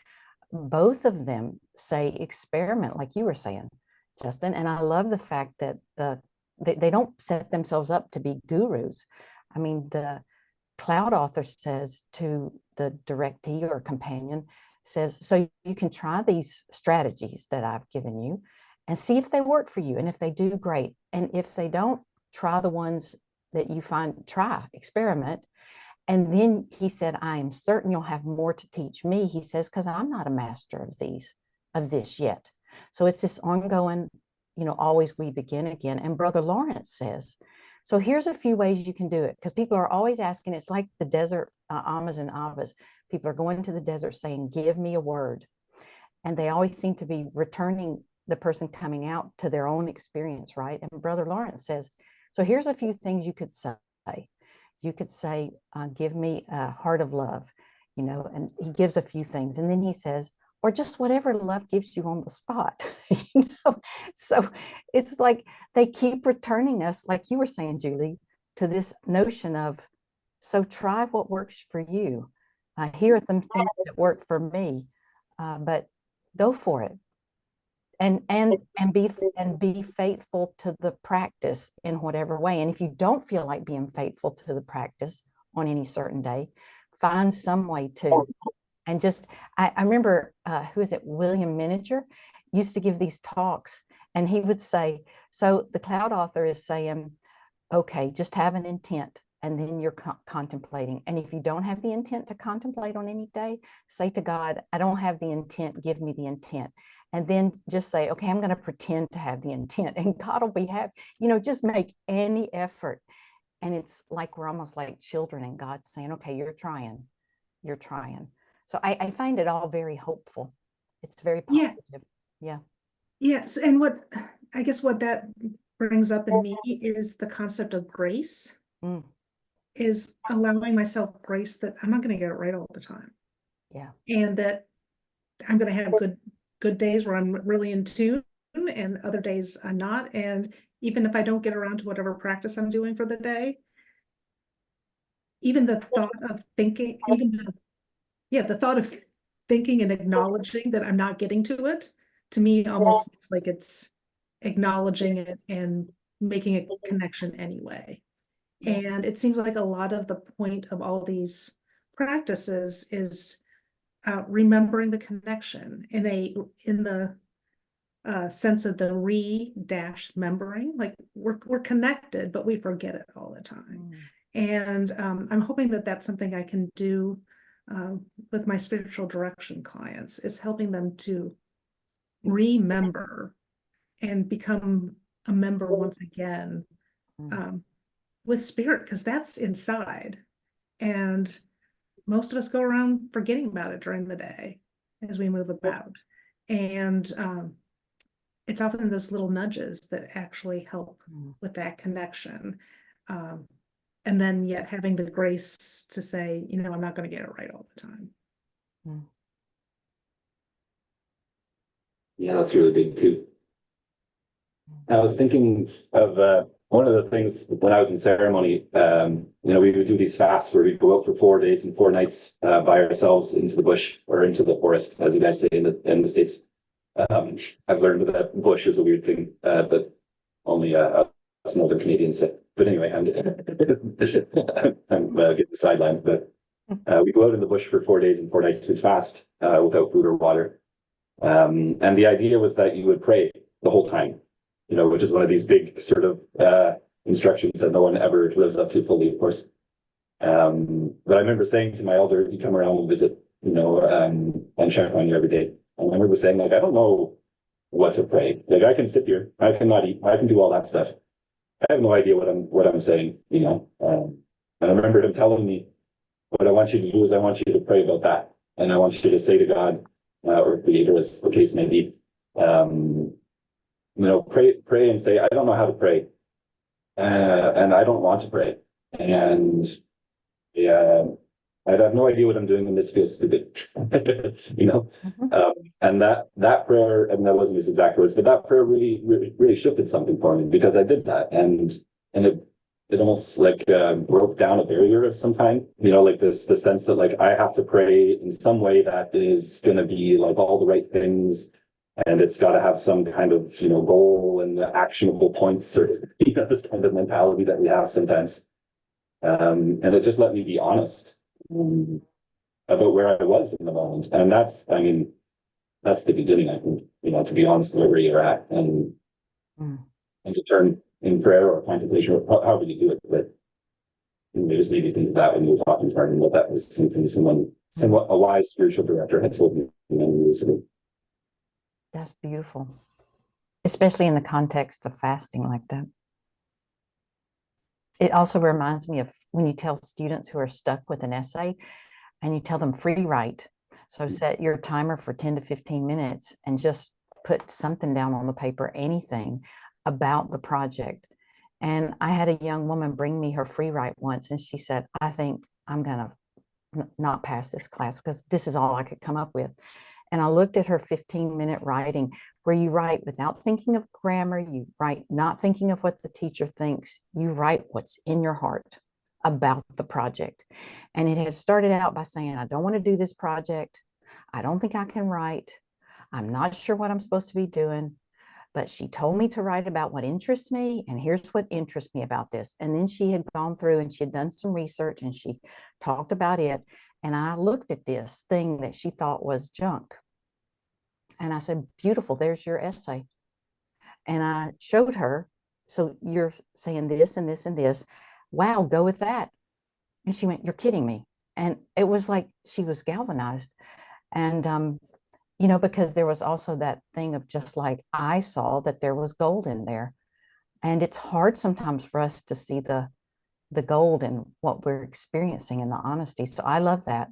both of them say experiment, like you were saying, Justin. And I love the fact that they don't set themselves up to be gurus. I mean, the Cloud author says to the directee or companion, says, so you can try these strategies that I've given you and see if they work for you. And if they do, great. And if they don't, try the ones that you find, experiment. And then he said, I am certain you'll have more to teach me. He says, because I'm not a master of this yet. So it's this ongoing, always we begin again. And Brother Lawrence says, so here's a few ways you can do it, because people are always asking. It's like the desert, Amas and Avas. People are going to the desert saying, give me a word. And they always seem to be returning the person coming out to their own experience, right? And Brother Lawrence says, so here's a few things you could say. You could say, give me a heart of love, and he gives a few things. And then he says, or just whatever love gives you on the spot, So it's like they keep returning us, like you were saying, Julie, to this notion of, so try what works for you. Here are some things that work for me, but go for it. And be faithful to the practice in whatever way. And if you don't feel like being faithful to the practice on any certain day, find some way to. And just, I remember, who is it? William Miniger used to give these talks, and he would say, so the Cloud author is saying, okay, just have an intent, and then you're contemplating. And if you don't have the intent to contemplate on any day, say to God, I don't have the intent, give me the intent. And then just say, okay, I'm going to pretend to have the intent, and God will be happy. Just make any effort. And it's like we're almost like children, and God's saying, okay, you're trying. So I find it all very hopeful. It's very positive. Yeah. Yes. And what that brings up in me is the concept of grace, is allowing myself grace that I'm not going to get it right all the time. Yeah. And that I'm going to have good days where I'm really in tune, and other days I'm not. And even if I don't get around to whatever practice I'm doing for the day, even the thought of thinking, the thought of thinking and acknowledging that I'm not getting to it, to me almost seems like it's acknowledging it and making a connection anyway. And it seems like a lot of the point of all these practices is remembering the connection in the sense of the remembering, like we're connected, but we forget it all the time. And I'm hoping that that's something I can do with my spiritual direction clients, is helping them to remember and become a member once again with spirit, because that's inside. And most of us go around forgetting about it during the day as we move about. And it's often those little nudges that actually help with that connection. And then yet having the grace to say, you know, I'm not going to get it right all the time. Yeah, that's really big too. I was thinking of one of the things when I was in ceremony, you know, we would do these fasts where we go out for 4 days and 4 nights by ourselves into the bush or into the forest, as you guys say in the States. I've learned that bush is a weird thing, but only us Northern Canadians say. But anyway, I'm getting sidelined. But we go out in the bush for 4 days and 4 nights to fast without food or water. And the idea was that you would pray the whole time, you know, which is one of these big sort of instructions that no one ever lives up to fully, of course. But I remember saying to my elder, you come around and visit, you know, and check on you every day. And I remember saying, like, I don't know what to pray. Like, I can sit here, I cannot eat, I can do all that stuff. I have no idea what I'm saying, you know. And I remember him telling me, what I want you to do is I want you to pray about that. And I want you to say to God, or Creator, as the case may be, you know, pray and say, I don't know how to pray. And I don't want to pray. And yeah, I have no idea what I'm doing, and this feels stupid, you know. And that prayer, and that wasn't his exact words, but that prayer really shifted something for me, because I did that, and it almost like broke down a barrier of some kind, you know, like the sense that like I have to pray in some way that is going to be like all the right things, and it's got to have some kind of, you know, goal and actionable points, or you know, this kind of mentality that we have sometimes. And it just let me be honest about where I was in the moment. And that's, I mean, that's the beginning, I think, you know, to be honest where you're at, and to turn in prayer or contemplation, or however you do it. But it just made me think of that when you were talking to Carmen, what that was something somewhat a wise spiritual director had told me many years ago. That's beautiful, especially in the context of fasting like that. It also reminds me of when you tell students who are stuck with an essay and you tell them free write. So set your timer for 10 to 15 minutes and just put something down on the paper, anything about the project. And I had a young woman bring me her free write once, and she said, I think I'm going to not pass this class because this is all I could come up with. And I looked at her 15-minute writing, where you write without thinking of grammar, you write not thinking of what the teacher thinks, you write what's in your heart about the project. And it has started out by saying, I don't want to do this project. I don't think I can write. I'm not sure what I'm supposed to be doing. But she told me to write about what interests me, and here's what interests me about this. And then she had gone through and she had done some research and she talked about it. And I looked at this thing that she thought was junk. And I said, beautiful, there's your essay. And I showed her, so you're saying this and this and this. Wow, go with that. And she went, you're kidding me. And it was like she was galvanized. And you know, because there was also that thing of just like I saw that there was gold in there. And it's hard sometimes for us to see the gold in what we're experiencing and the honesty. So I love that.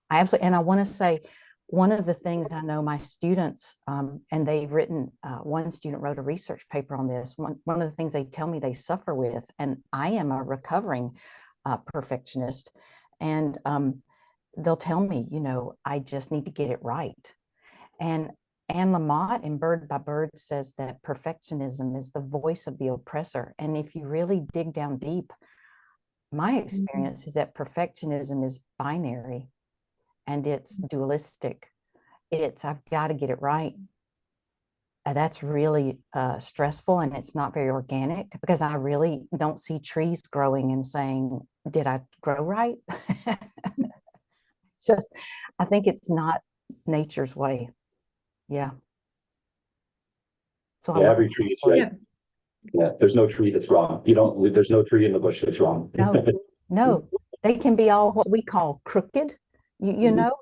I absolutely, and I want to say one of the things I know my students, and they've written, one student wrote a research paper on this. One of the things they tell me they suffer with, and I am a recovering perfectionist, and they'll tell me, you know, I just need to get it right. And Anne Lamott in Bird by Bird says that perfectionism is the voice of the oppressor. And if you really dig down deep, my experience is that perfectionism is binary and it's dualistic. It's, I've got to get it right. that's really stressful, and it's not very organic, because I really don't see trees growing and saying, did I grow right? Just, I think it's not nature's way. Yeah. So I Yeah, love every this tree is for you. right. Yeah, there's no tree that's wrong. There's no tree in the bush that's wrong. No, no, they can be all what we call crooked, you Mhm. know,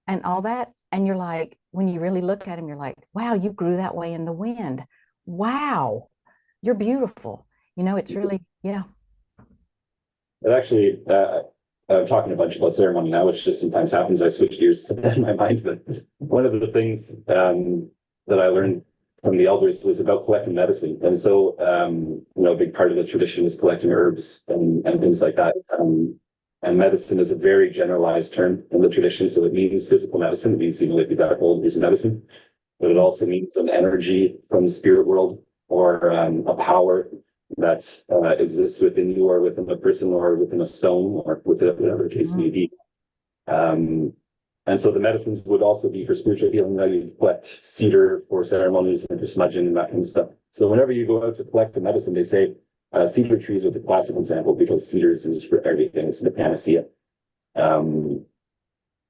and all that. And you're like, when you really look at them, you're like, wow, you grew that way in the wind. Wow, you're beautiful. You know, it's really, yeah. It actually, I'm talking a bunch about ceremony now, which just sometimes happens. I switch gears in my mind, but one of the things that I learned from the elders was about collecting medicine. And so, a big part of the tradition is collecting herbs and things like that. And medicine is a very generalized term in the tradition. So it means physical medicine. It means, if you got a cold, use medicine. But it also means an energy from the spirit world, or a power that exists within you, or within a person, or within a stone, or whatever the case may be. And so the medicines would also be for spiritual healing. Now you collect cedar for ceremonies and for smudging and that kind of stuff. So whenever you go out to collect the medicine, they say cedar trees are the classic example, because cedar is used for everything. It's the panacea.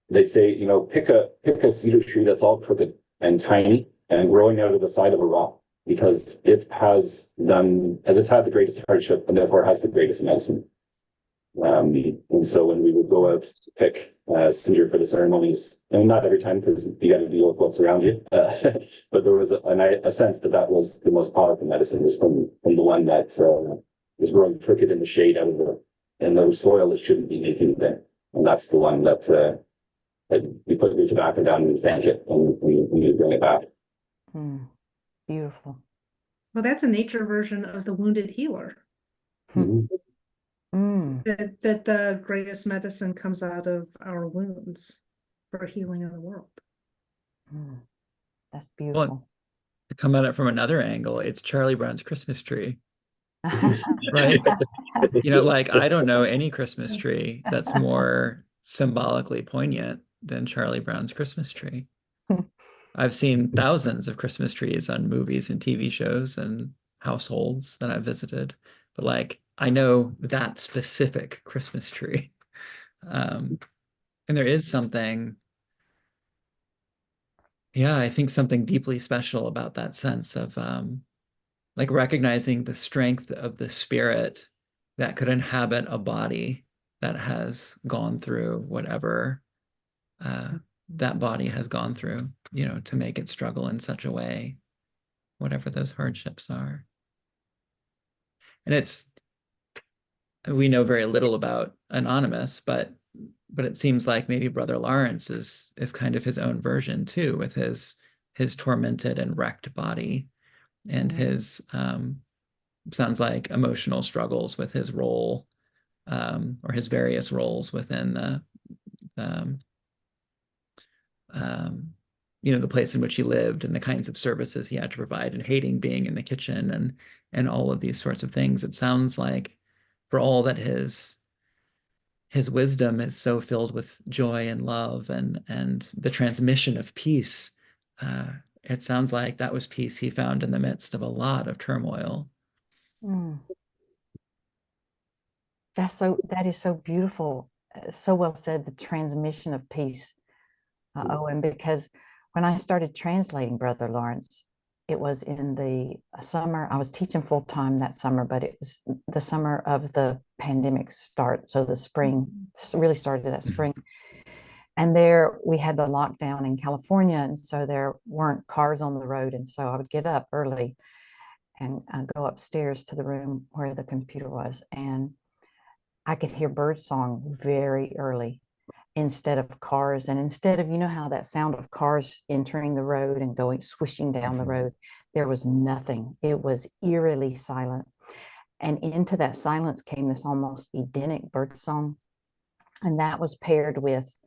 They'd say, pick a cedar tree that's all crooked and tiny and growing out of the side of a rock, because it has had the greatest hardship, and therefore has the greatest medicine. And so when we would go out to pick cedar for the ceremonies, and not every time, because you got to deal with what's around you, but there was a sense that was the most powerful medicine, was from the one that was growing crooked in the shade in the soil that shouldn't be making it. And that's the one that we put your tobacco down and thank it, and we bring it back. Beautiful. Well, that's a nature version of the wounded healer. Mhm. That the greatest medicine comes out of our wounds for healing of the world. That's beautiful. Well, to come at it from another angle, it's Charlie Brown's Christmas tree. Right? I don't know any Christmas tree that's more symbolically poignant than Charlie Brown's Christmas tree. I've seen thousands of Christmas trees on movies and TV shows and households that I've visited, but I know that specific Christmas tree. And there is something, I think something deeply special about that sense of recognizing the strength of the spirit that could inhabit a body that has gone through whatever that body has gone through, to make it struggle in such a way, whatever those hardships are. And we know very little about Anonymous, but it seems like maybe Brother Lawrence is kind of his own version too, with his tormented and wrecked body, and his sounds like emotional struggles with his role, or his various roles within the place in which he lived, and the kinds of services he had to provide, and hating being in the kitchen, and all of these sorts of things. It sounds like, for all that his wisdom is so filled with joy and love and the transmission of peace, it sounds like that was peace he found in the midst of a lot of turmoil. That is so beautiful. So well said, the transmission of peace, Owen, because when I started translating Brother Lawrence, it was in the summer. I was teaching full time that summer, but it was the summer of the pandemic start. So the spring really started that spring. And there we had the lockdown in California. And so there weren't cars on the road. And so I would get up early and go upstairs to the room where the computer was. And I could hear birdsong very early instead of cars. And instead of, how that sound of cars entering the road and going swishing down the road, there was nothing. It was eerily silent. And into that silence came this almost Edenic birdsong. And that was paired with,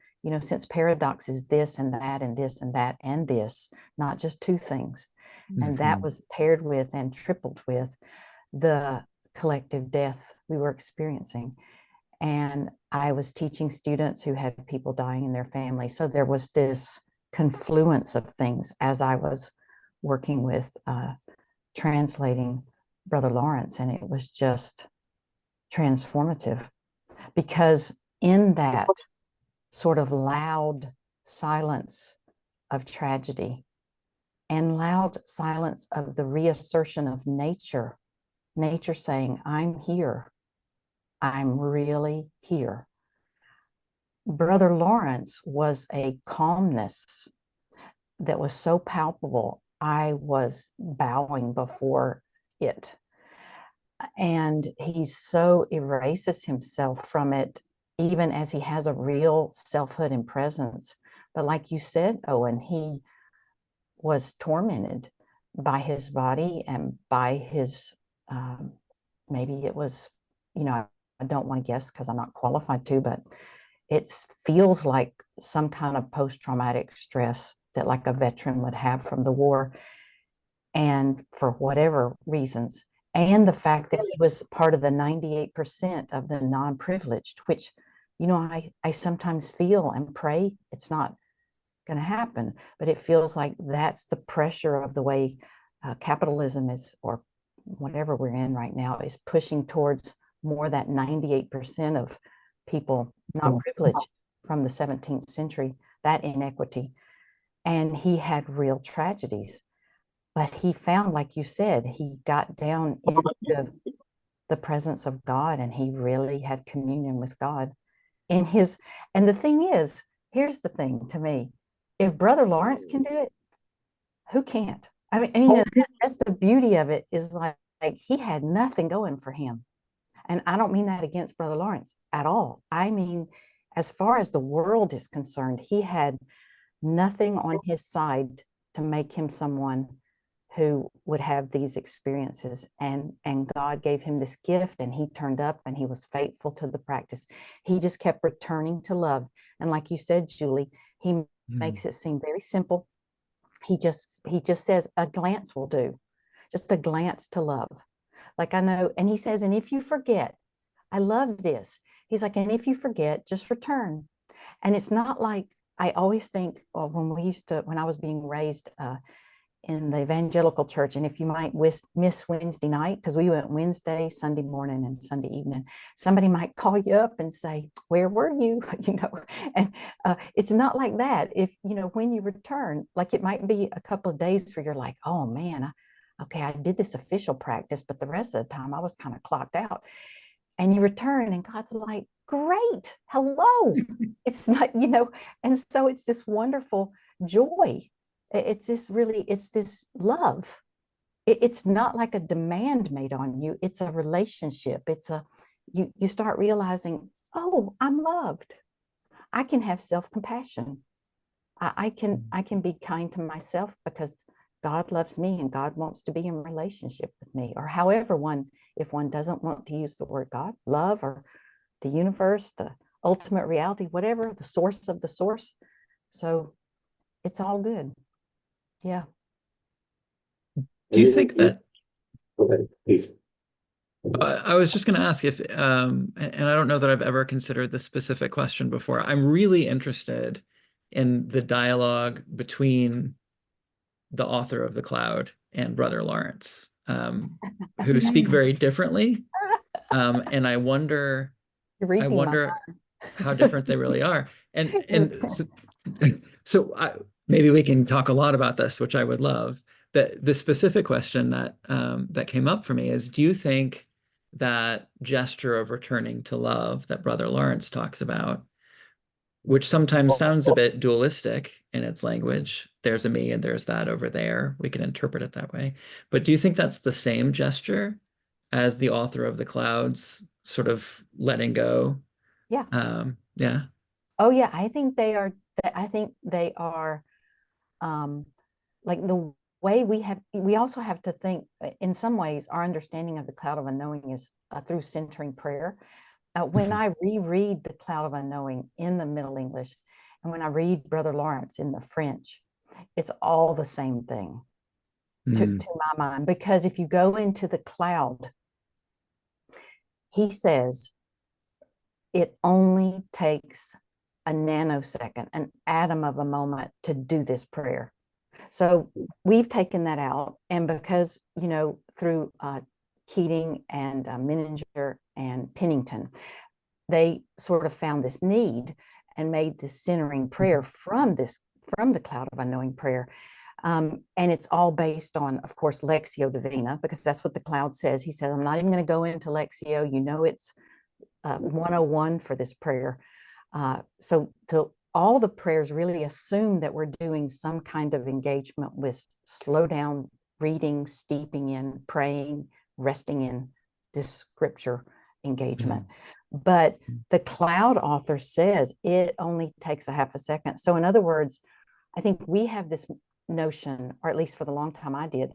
since paradox is this and that and this and that and this, not just two things. And that was paired with and tripled with the collective death we were experiencing. And I was teaching students who had people dying in their family. So there was this confluence of things as I was working with translating Brother Lawrence, and it was just transformative, because in that sort of loud silence of tragedy and loud silence of the reassertion of nature saying, I'm here, I'm really here. Brother Lawrence was a calmness that was so palpable, I was bowing before it. And he so erases himself from it, even as he has a real selfhood and presence. But like you said, Owen, he was tormented by his body and by his, maybe it was, I don't want to guess because I'm not qualified to, but it feels like some kind of post-traumatic stress that like a veteran would have from the war, and for whatever reasons. And the fact that he was part of the 98% of the non-privileged, which, I sometimes feel and pray it's not going to happen, but it feels like that's the pressure of the way capitalism is, or whatever we're in right now, is pushing towards more that 98% of people not privileged from the 17th century, that inequity. And he had real tragedies. But he found, like you said, he got down into the presence of God, and he really had communion with God in his. And the thing is, here's the thing to me: if Brother Lawrence can do it, who can't? I mean, that's the beauty of it, is like he had nothing going for him. And I don't mean that against Brother Lawrence at all. I mean, as far as the world is concerned, he had nothing on his side to make him someone who would have these experiences, and God gave him this gift, and he turned up and he was faithful to the practice. He just kept returning to love. And like you said, Julie, he makes it seem very simple. He just says a glance will do, just a glance to love. Like, I know, and he says, and if you forget, I love this. He's like, and if you forget, just return. And it's not like, I always think, well, when I was being raised in the evangelical church, and if you might miss Wednesday night, because we went Wednesday, Sunday morning, and Sunday evening, somebody might call you up and say, where were you? And it's not like that. If, when you return, like, it might be a couple of days where you're like, oh man, okay, I did this official practice, but the rest of the time I was kind of clocked out. And you return, and God's like, great, hello. It's not, and so it's this wonderful joy. It's this love. It's not like a demand made on you. It's a relationship. You start realizing, oh, I'm loved. I can have self-compassion. I can be kind to myself because God loves me and God wants to be in relationship with me. Or however if one doesn't want to use the word God, love, or the universe, the ultimate reality, whatever, the source of the source. So it's all good. Yeah. Do you think that? Go ahead, please. I was just going to ask if, and I don't know that I've ever considered this specific question before. I'm really interested in the dialogue between the author of The Cloud and Brother Lawrence, who speak very differently. And I wonder how different they really are. And so maybe we can talk a lot about this, which I would love. The specific question that came up for me is, do you think that gesture of returning to love that Brother Lawrence talks about, which sometimes sounds a bit dualistic in its language, there's a me and there's that over there, we can interpret it that way, but do you think that's the same gesture as the author of The Clouds sort of letting go? Yeah. Yeah. Oh yeah, I think they are like the way we also have to think, in some ways, our understanding of the Cloud of Unknowing is through centering prayer. When I reread the Cloud of Unknowing in the Middle English, and when I read Brother Lawrence in the French, it's all the same thing to my mind. Because if you go into the Cloud, he says, it only takes a nanosecond, an atom of a moment to do this prayer. So we've taken that out. And because, you know, through Keating and Menninger and Pennington, they sort of found this need and made this centering prayer from the Cloud of Unknowing prayer. And it's all based on, of course, lectio divina, because that's what the cloud says. He said, I'm not even going to go into lectio. You know, it's 101 for this prayer. So all the prayers really assume that we're doing some kind of engagement with slow down, reading, steeping in, praying, resting in this scripture engagement. But the cloud author says it only takes a half a second. So in other words, I think we have this notion, or at least for the long time I did,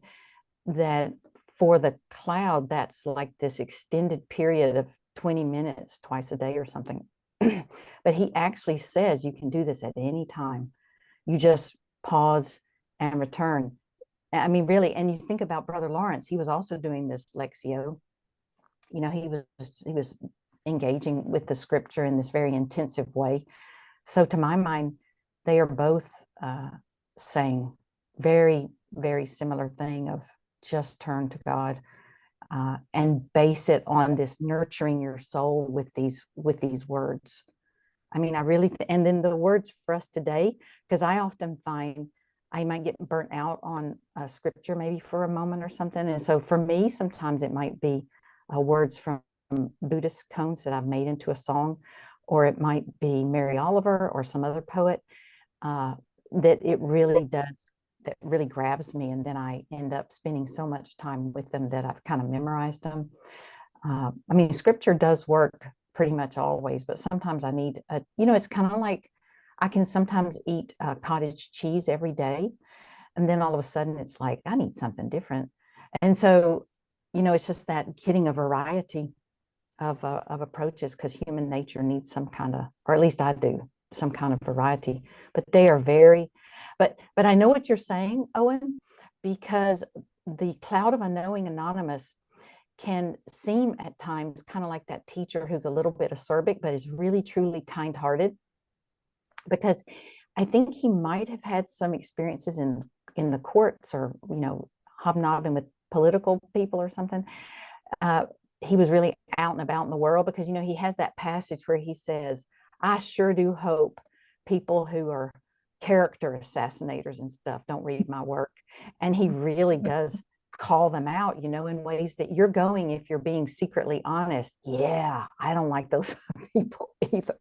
that for the cloud, that's like this extended period of 20 minutes twice a day or something. But he actually says you can do this at any time. You just pause and return. I mean, really, and you think about Brother Lawrence, he was also doing this lectio. You know, he was engaging with the scripture in this very intensive way. So to my mind, they are both saying very, very similar thing of just turn to God and base it on this nurturing your soul with these words. I mean, I really, and then the words for us today, because I often find I might get burnt out on scripture maybe for a moment or something. And so for me, sometimes it might be words from Buddhist koans that I've made into a song, or it might be Mary Oliver or some other poet that it really does, that really grabs me. And then I end up spending so much time with them that I've kind of memorized them. I mean, scripture does work pretty much always, but sometimes I need you know, it's kind of like I can sometimes eat cottage cheese every day, and then all of a sudden it's like I need something different. And so, you know, it's just that getting a variety of approaches, because human nature needs some kind of, or at least I do, some kind of variety. But they are very, but I know what you're saying, Owen, because the Cloud of Unknowing Anonymous can seem at times kind of like that teacher who's a little bit acerbic, but is really truly kind-hearted, because I think he might have had some experiences in the courts, or, you know, hobnobbing with political people or something. He was really out and about in the world, because, you know, he has that passage where he says, I sure do hope people who are character assassinators and stuff don't read my work. And he really does call them out, you know, in ways that you're going, if you're being secretly honest, yeah, I don't like those people either.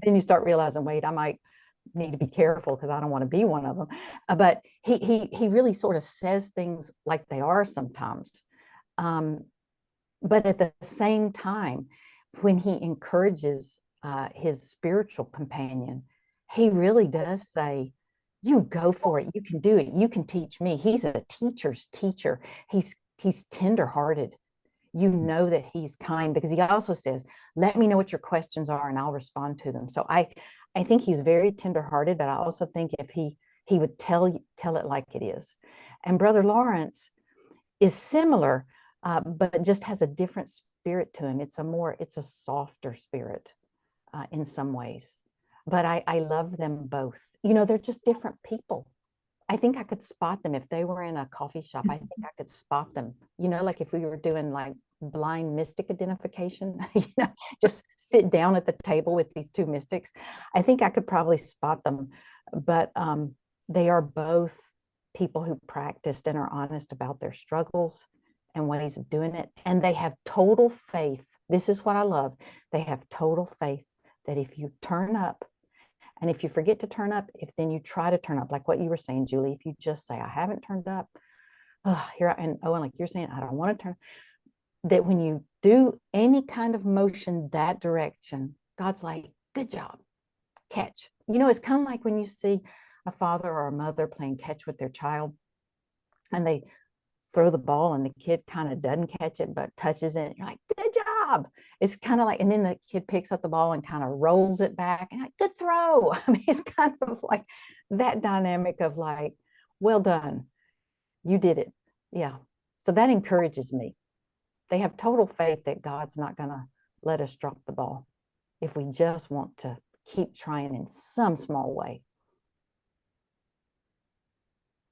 Then you start realizing, wait, I might need to be careful because I don't want to be one of them. But he really sort of says things like they are sometimes. But at the same time, when he encourages his spiritual companion, he really does say, you go for it. You can do it. You can teach me. He's a teacher's teacher. He's tenderhearted. You know that he's kind, because he also says, let me know what your questions are and I'll respond to them. So I think he's very tenderhearted, but I also think if he would tell it like it is. And Brother Lawrence is similar, but just has a different spirit to him. It's a softer spirit in some ways. But I love them both. You know, they're just different people. I think I could spot them if they were in a coffee shop. I think I could spot them, you know, like if we were doing like blind mystic identification, you know, just sit down at the table with these two mystics. I think I could probably spot them, but they are both people who practiced and are honest about their struggles and ways of doing it. And they have total faith. This is what I love. They have total faith that if you turn up, and if you forget to turn up, if then you try to turn up, like what you were saying, Julie, if you just say, I haven't turned up, and Owen, like you're saying, I don't want to turn, that when you do any kind of motion that direction, God's like, good job, catch. You know, it's kind of like when you see a father or a mother playing catch with their child, and they throw the ball and the kid kind of doesn't catch it, but touches it. You're like, good job. It's kind of like, and then the kid picks up the ball and kind of rolls it back and like, good throw. I mean, it's kind of like that dynamic of like, well done. You did it. Yeah. So that encourages me. They have total faith that God's not going to let us drop the ball if we just want to keep trying in some small way.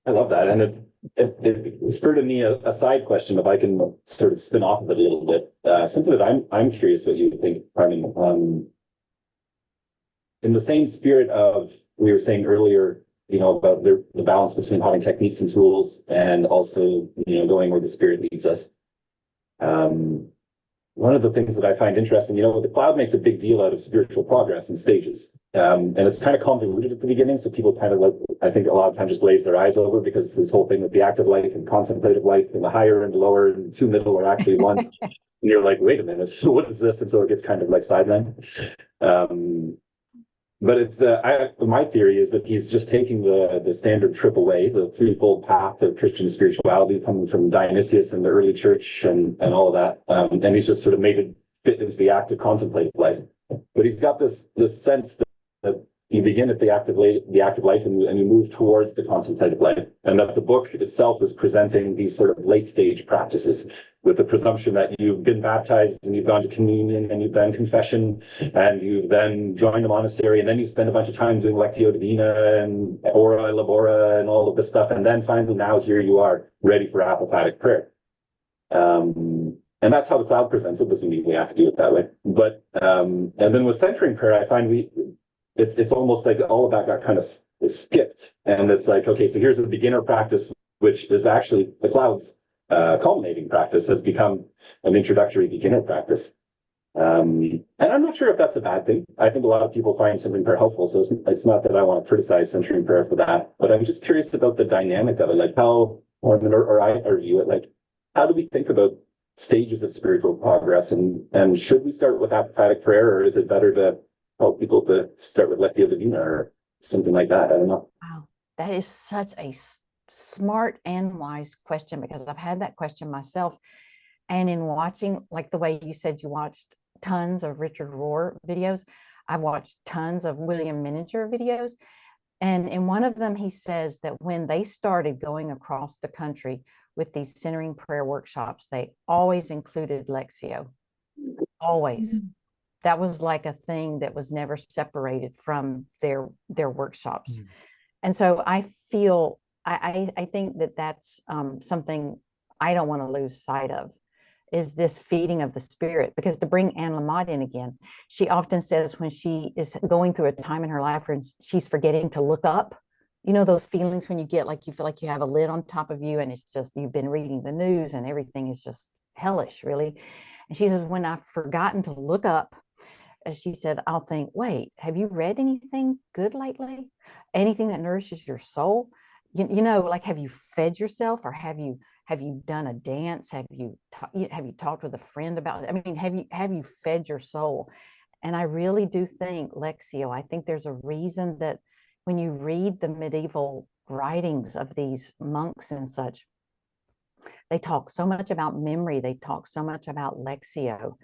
I love that. And it spurred in me a side question, if I can sort of spin off of it a little bit. Something that I'm curious what you think, Carmen. In the same spirit of, we were saying earlier, about the balance between having techniques and tools and also, going where the spirit leads us. One of the things that I find interesting, the cloud makes a big deal out of spiritual progress in stages. And it's kind of convoluted at the beginning. So people kind of I think a lot of times just glaze their eyes over, because this whole thing with the active life and contemplative life and the higher and the lower and two middle are actually one. And you're like, wait a minute, what is this? And so it gets kind of like sidelined. But it's my theory is that he's just taking the standard AAA, the threefold path of Christian spirituality, coming from Dionysius and the early church and all of that, and he's just sort of made it fit into the active contemplative life. But he's got this sense that you begin at the active life and you move towards the contemplative life, and that the book itself is presenting these sort of late stage practices, with the presumption that you've been baptized and you've gone to communion and you've done confession and you've then joined a monastery, and then you spend a bunch of time doing lectio divina and ora elabora and all of this stuff, and then finally now here you are ready for apophatic prayer. And that's how the cloud presents it. Doesn't mean we have to do it that way. But and then with centering prayer, I find it's almost like all of that got kind of skipped, and it's like, okay, so here's a beginner practice, which is actually the cloud's culminating practice has become an introductory beginner practice. And I'm not sure if that's a bad thing. I think a lot of people find centering prayer helpful, so it's not that I want to criticize centering prayer for that, but I'm just curious about the dynamic of it, like how, or I view it, like how do we think about stages of spiritual progress, and should we start with apophatic prayer, or is it better to help people to start with lectio divina or something like that? I don't know. Wow, that is such a smart and wise question, because I've had that question myself. And in watching, like the way you said you watched tons of Richard Rohr videos, I've watched tons of William Miniger videos. And in one of them, he says that when they started going across the country with these centering prayer workshops, they always included lectio. Always. That was like a thing that was never separated from their workshops. And so I feel, I think that that's something I don't want to lose sight of, is this feeding of the spirit. Because to bring Anne Lamott in again, she often says when she is going through a time in her life where she's forgetting to look up, those feelings when you get like, you feel like you have a lid on top of you, and it's just, you've been reading the news and everything is just hellish, really. And she says, when I've forgotten to look up, as she said, I'll think, wait, have you read anything good lately? Anything that nourishes your soul? Like, have you fed yourself, or have you done a dance? Have you talked with a friend about it? I mean, have you fed your soul? And I really do think lectio, I think there's a reason that when you read the medieval writings of these monks and such, they talk so much about memory. They talk so much about lectio.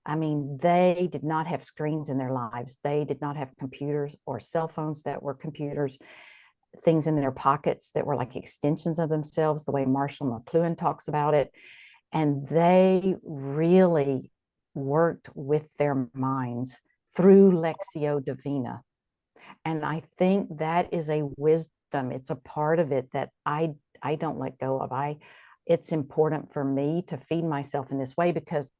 I mean, they did not have screens in their lives. They did not have computers or cell phones that were computers, things in their pockets that were like extensions of themselves, the way Marshall McLuhan talks about it. And they really worked with their minds through lectio divina. And I think that is a wisdom. It's a part of it that I don't let go of. It's important for me to feed myself in this way, because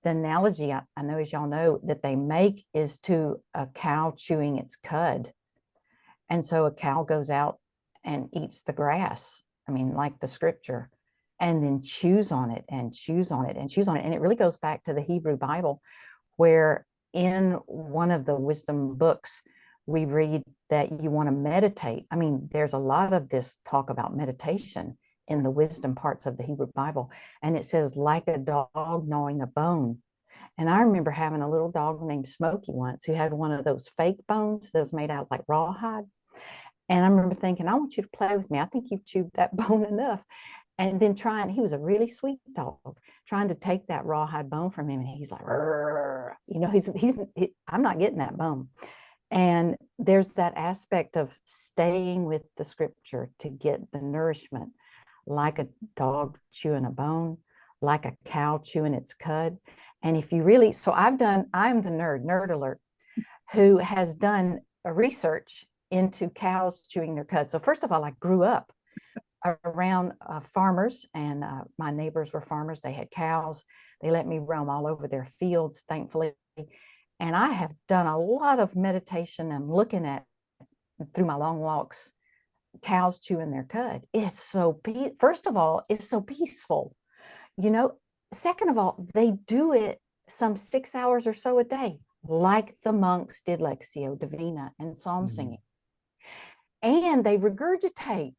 the analogy I know, as y'all know, that they make is to a cow chewing its cud. And so a cow goes out and eats the grass, I mean, like the scripture, and then chews on it and chews on it and chews on it. And it really goes back to the Hebrew Bible, where in one of the wisdom books, we read that you want to meditate. I mean, there's a lot of this talk about meditation in the wisdom parts of the Hebrew Bible. And it says, like a dog gnawing a bone. And I remember having a little dog named Smokey once, who had one of those fake bones that was made out of like rawhide. And I remember thinking, I want you to play with me. I think you've chewed that bone enough. And then he was a really sweet dog, trying to take that rawhide bone from him. And he's like, I'm not getting that bone. And there's that aspect of staying with the scripture to get the nourishment, like a dog chewing a bone, like a cow chewing its cud. And if you really, I'm the nerd alert, who has done a research into cows chewing their cud. So first of all, I grew up around farmers, and my neighbors were farmers. They had cows. They let me roam all over their fields, thankfully. And I have done a lot of meditation and looking at, through my long walks, cows chewing their cud. It's so, first of all, it's so peaceful, you know. Second of all, they do it some 6 hours or so a day, like the monks did lectio divina and psalm singing. And they regurgitate.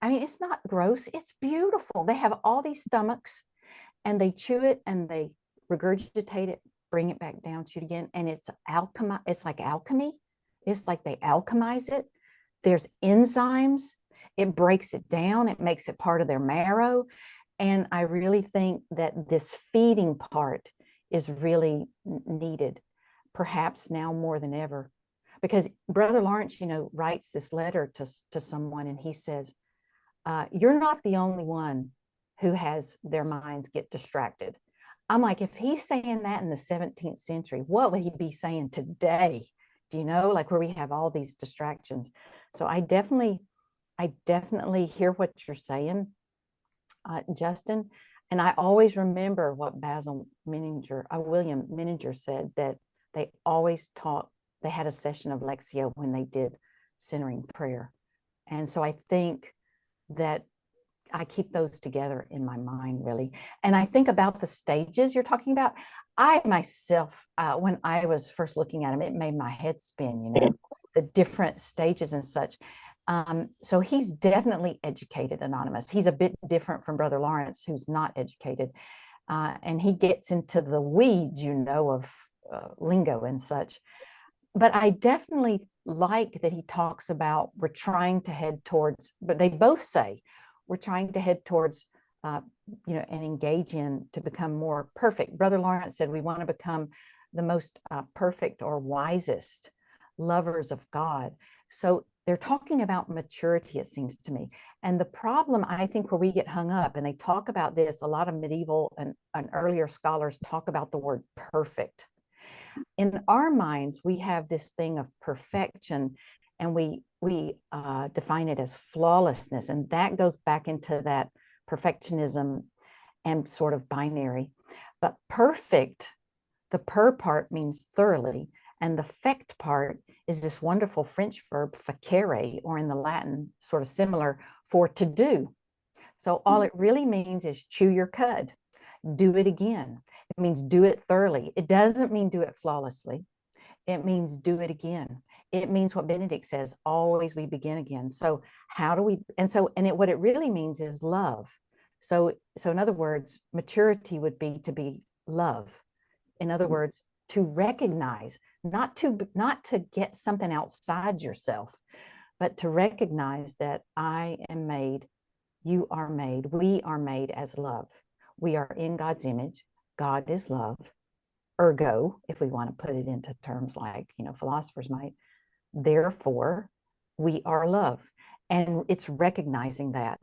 I mean, it's not gross, it's beautiful. They have all these stomachs, and they chew it and they regurgitate it, bring it back down, chew it again. And it's alchemy. It's like alchemy. It's like they alchemize it. There's enzymes. It breaks it down. It makes it part of their marrow. And I really think that this feeding part is really needed, perhaps now more than ever. Because Brother Lawrence, you know, writes this letter to someone, and he says, you're not the only one who has their minds get distracted. I'm like, if he's saying that in the 17th century, what would he be saying today? Do you know, like where we have all these distractions? So I definitely hear what you're saying, Justin. And I always remember what William Menninger said, that they always taught, they had a session of lectio when they did centering prayer. And so I think that I keep those together in my mind, really. And I think about the stages you're talking about. I myself, when I was first looking at him, it made my head spin, you know, the different stages and such. So he's definitely educated, Anonymous. He's a bit different from Brother Lawrence, who's not educated. And he gets into the weeds, you know, of lingo and such. But I definitely like that he talks about we're trying to head towards, but they both say we're trying to head towards, you know, and engage in to become more perfect. Brother Lawrence said we want to become the most perfect or wisest lovers of God. So they're talking about maturity, it seems to me. And the problem, I think, where we get hung up, and they talk about this, a lot of medieval and earlier scholars talk about the word perfect. In our minds, we have this thing of perfection, and we define it as flawlessness, and that goes back into that perfectionism and sort of binary. But perfect, the per part means thoroughly, and the fect part is this wonderful French verb facere, or in the Latin, sort of similar, for to do. So all it really means is chew your cud. Do it again. It means do it thoroughly. It doesn't mean do it flawlessly. It means do it again. It means what Benedict says, always we begin again. So how do we, what it really means is love. So in other words, maturity would be to be love. In other words, to recognize, not to get something outside yourself, but to recognize that I am made, you are made, we are made as love. We are in God's image. God is love. Ergo, if we want to put it into terms like, you know, philosophers might, therefore, we are love. And it's recognizing that.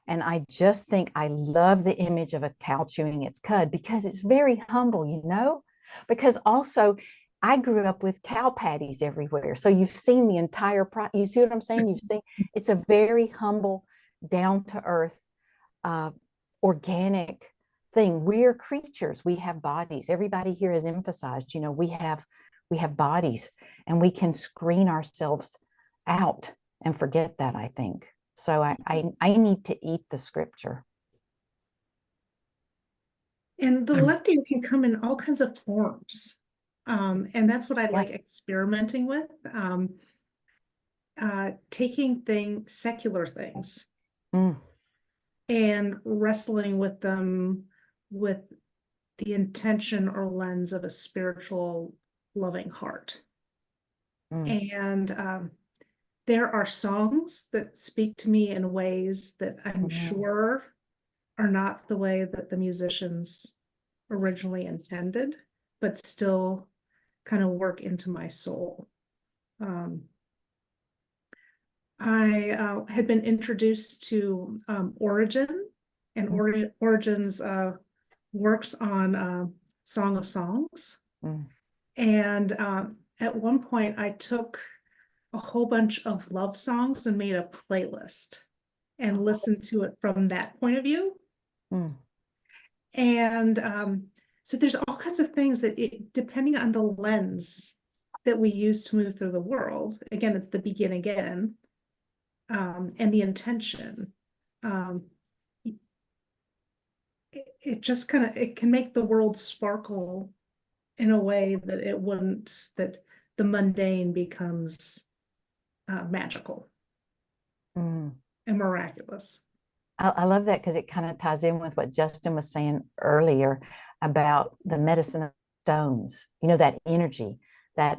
And I just think I love the image of a cow chewing its cud, because it's very humble, you know, because also I grew up with cow patties everywhere. So you've seen the entire, you see what I'm saying? You've seen, it's a very humble, down to earth, organic thing. We're creatures. We have bodies. Everybody here has emphasized, you know, we have bodies, and we can screen ourselves out and forget that, I think. So I need to eat the scripture. And the lectio can come in all kinds of forms. And that's what I like experimenting with. Taking secular things, and wrestling with them with the intention or lens of a spiritual, loving heart. And there are songs that speak to me in ways that I'm sure are not the way that the musicians originally intended, but still kind of work into my soul. I had been introduced to Origen and Origen's works on Song of Songs. And at one point I took a whole bunch of love songs and made a playlist. and listen to it from that point of view. Mm. And so there's all kinds of things that depending on the lens that we use to move through the world, again, it's the begin again, and the intention. It just kind of, it can make the world sparkle in a way that it wouldn't, that the mundane becomes magical Mm. and miraculous. I love that because it kind of ties in with what Justin was saying earlier about the medicine of stones, that energy that,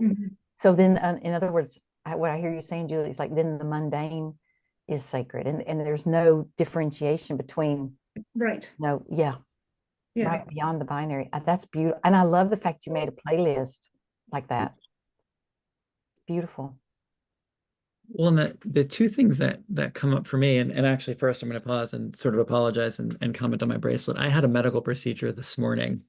so then in other words, what I hear you saying, Julie, is like, then the mundane is sacred and there's no differentiation between, Right. no, yeah, Yeah. right beyond the binary. That's beautiful. And I love the fact you made a playlist like that. Beautiful. Well, and the two things that come up for me, and actually first I'm going to pause and sort of apologize and comment on my bracelet. I had a medical procedure this morning.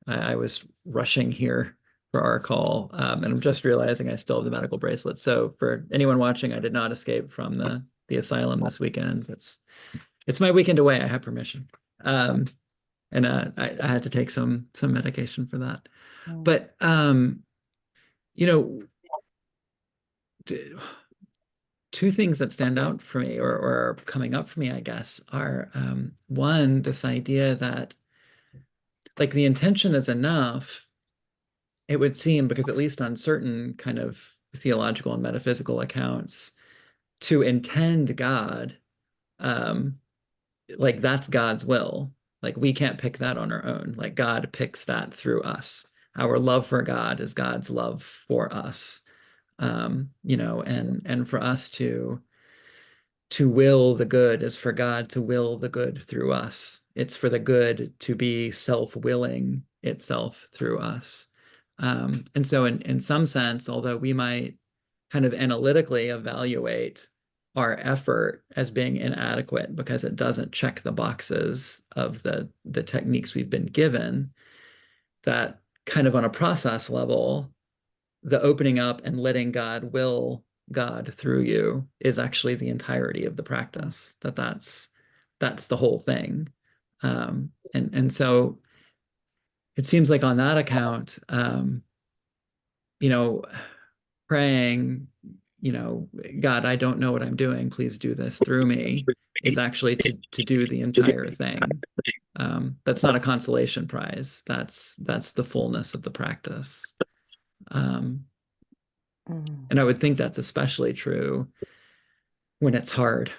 I was rushing here for our call, and I'm just realizing I still have the medical bracelet. So for anyone watching, I did not escape from the asylum this weekend. It's my weekend away. I have permission, and I had to take some medication for that. But two things that stand out for me or are coming up for me, I guess, are one, this idea that like the intention is enough, it would seem, because at least on certain kind of theological and metaphysical accounts, to intend God, like that's God's will. Like we can't pick that on our own. Like God picks that through us. Our love for God is God's love for us. And for us to will the good is for God to will the good through us. It's for the good to be self-willing itself through us. And so in some sense, although we might kind of analytically evaluate our effort as being inadequate because it doesn't check the boxes of the techniques we've been given, that kind of on a process level, the opening up and letting God will God through you is actually the entirety of the practice. That's the whole thing. And so it seems like on that account, praying, God, I don't know what I'm doing. Please do this through me is actually to do the entire thing. That's not a consolation prize. That's the fullness of the practice. And I would think that's especially true when it's hard,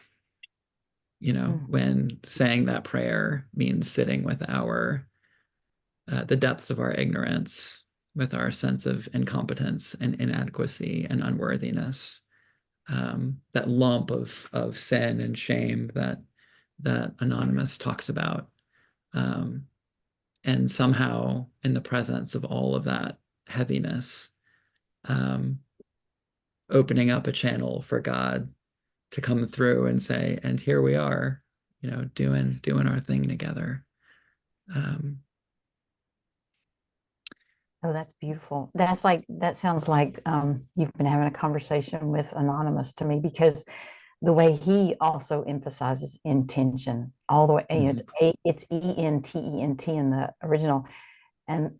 when saying that prayer means sitting with the depths of our ignorance, with our sense of incompetence and inadequacy and unworthiness, that lump of sin and shame that Anonymous talks about. And somehow in the presence of all of that heaviness, opening up a channel for God to come through and say, and here we are, doing our thing together. Oh, that's beautiful. That sounds like you've been having a conversation with Anonymous to me, because the way he also emphasizes intention all the way, it's ENTENT in the original. And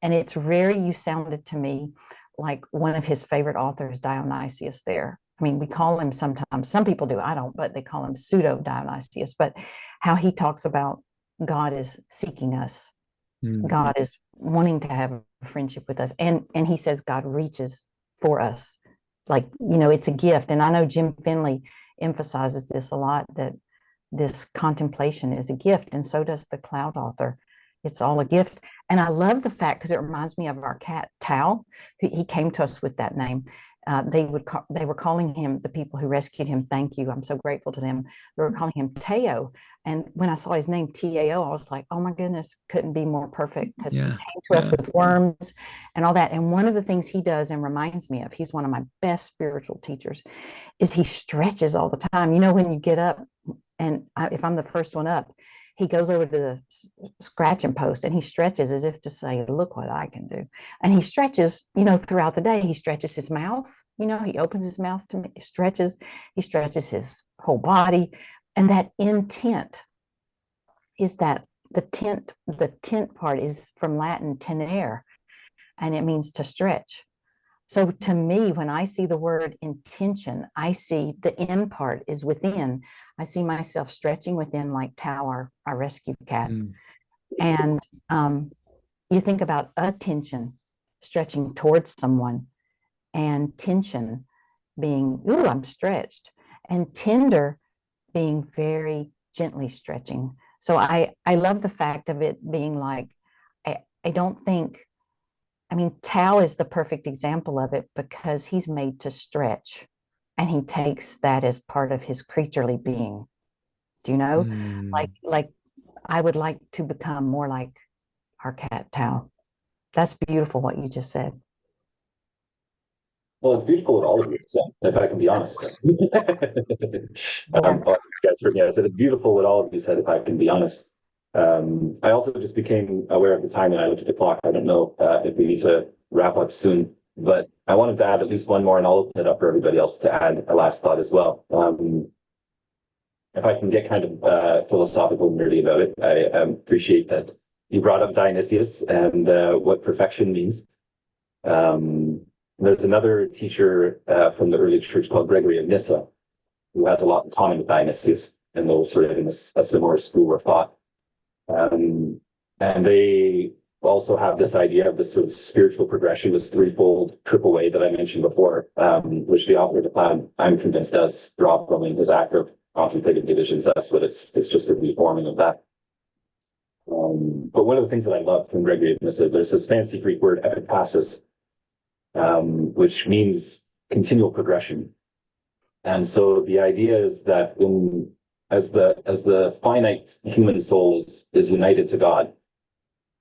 it's you sounded to me like one of his favorite authors, Dionysius there. I mean, we call him sometimes, some people do, I don't, but they call him pseudo Dionysius, but how he talks about God is seeking us. God is wanting to have a friendship with us. And he says God reaches for us. Like, it's a gift. And I know Jim Finley emphasizes this a lot, that this contemplation is a gift. And so does the Cloud author. It's all a gift. And I love the fact, because it reminds me of our cat, Tao. He came to us with that name. They were calling him, the people who rescued him, thank you, I'm so grateful to them. They were calling him Teo. And when I saw his name, Tao, I was like, oh my goodness, couldn't be more perfect, because he came to us with worms and all that. And one of the things he does and reminds me of, he's one of my best spiritual teachers, is he stretches all the time. When you get up, and if I'm the first one up, he goes over to the scratching post and he stretches as if to say, look what I can do. And he stretches, throughout the day. He stretches his mouth, he opens his mouth to me, he stretches his whole body. And that intent is that the tent part is from Latin tenere, and it means to stretch. So to me, when I see the word intention, I see the in part is within. I see myself stretching within, like Tao, our rescue cat. And you think about attention, stretching towards someone, and tension being, ooh, I'm stretched, and tender being very gently stretching. So I love the fact of it being like, I don't think, I mean, Tao is the perfect example of it because he's made to stretch, and he takes that as part of his creaturely being. Do you know? Like I would like to become more like our cat Tao. That's beautiful what you just said. Well, it's beautiful what all of you said, if I can be honest. You guys heard me. I said it's beautiful what all of you said, if I can be honest. I also just became aware of the time, and I looked at the clock. I don't know if we need to wrap up soon, but I wanted to add at least one more, and I'll open it up for everybody else to add a last thought as well. If I can get kind of philosophical and nerdy about it, I appreciate that you brought up Dionysius and what perfection means. There's another teacher from the early church called Gregory of Nyssa, who has a lot in common with Dionysius, and they're sort of in a similar school of thought. And they also have this idea of this sort of spiritual progression, this threefold triple way that I mentioned before, which the author of the Cloud, I'm convinced, does draw from in his act of contemplative divisions. That's what it's just a reforming of that. But one of the things that I love from Gregory of Nyssa, there's this fancy Greek word, epitasis, which means continual progression. And so the idea is that as the finite human soul is united to God,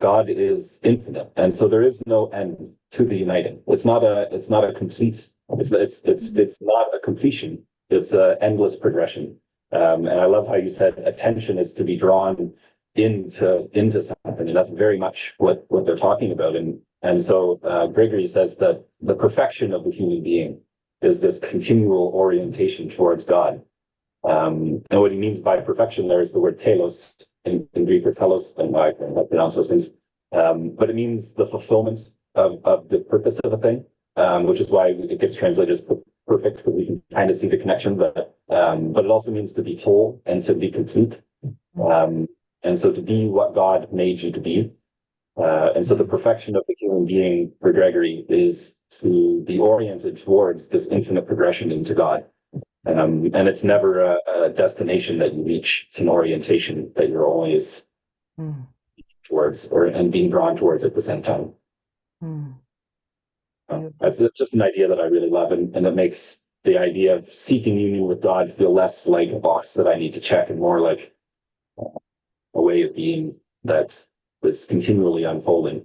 God is infinite, and so there is no end to the uniting. It's not a complete. It's not a completion. It's an endless progression. And I love how you said attention is to be drawn into something, and that's very much what they're talking about. And so Gregory says that the perfection of the human being is this continual orientation towards God. And what he means by perfection there is the word telos in Greek, or telos, and I can't pronounce those things. But it means the fulfillment of the purpose of a thing, which is why it gets translated as perfect, because we can kind of see the connection. But it also means to be whole and to be complete. And so to be what God made you to be. And so the perfection of the human being for Gregory is to be oriented towards this infinite progression into God. And it's never a destination that you reach. It's an orientation that you're always towards, and being drawn towards at the same time. That's just an idea that I really love, and it makes the idea of seeking union with God feel less like a box that I need to check, and more like a way of being that is continually unfolding.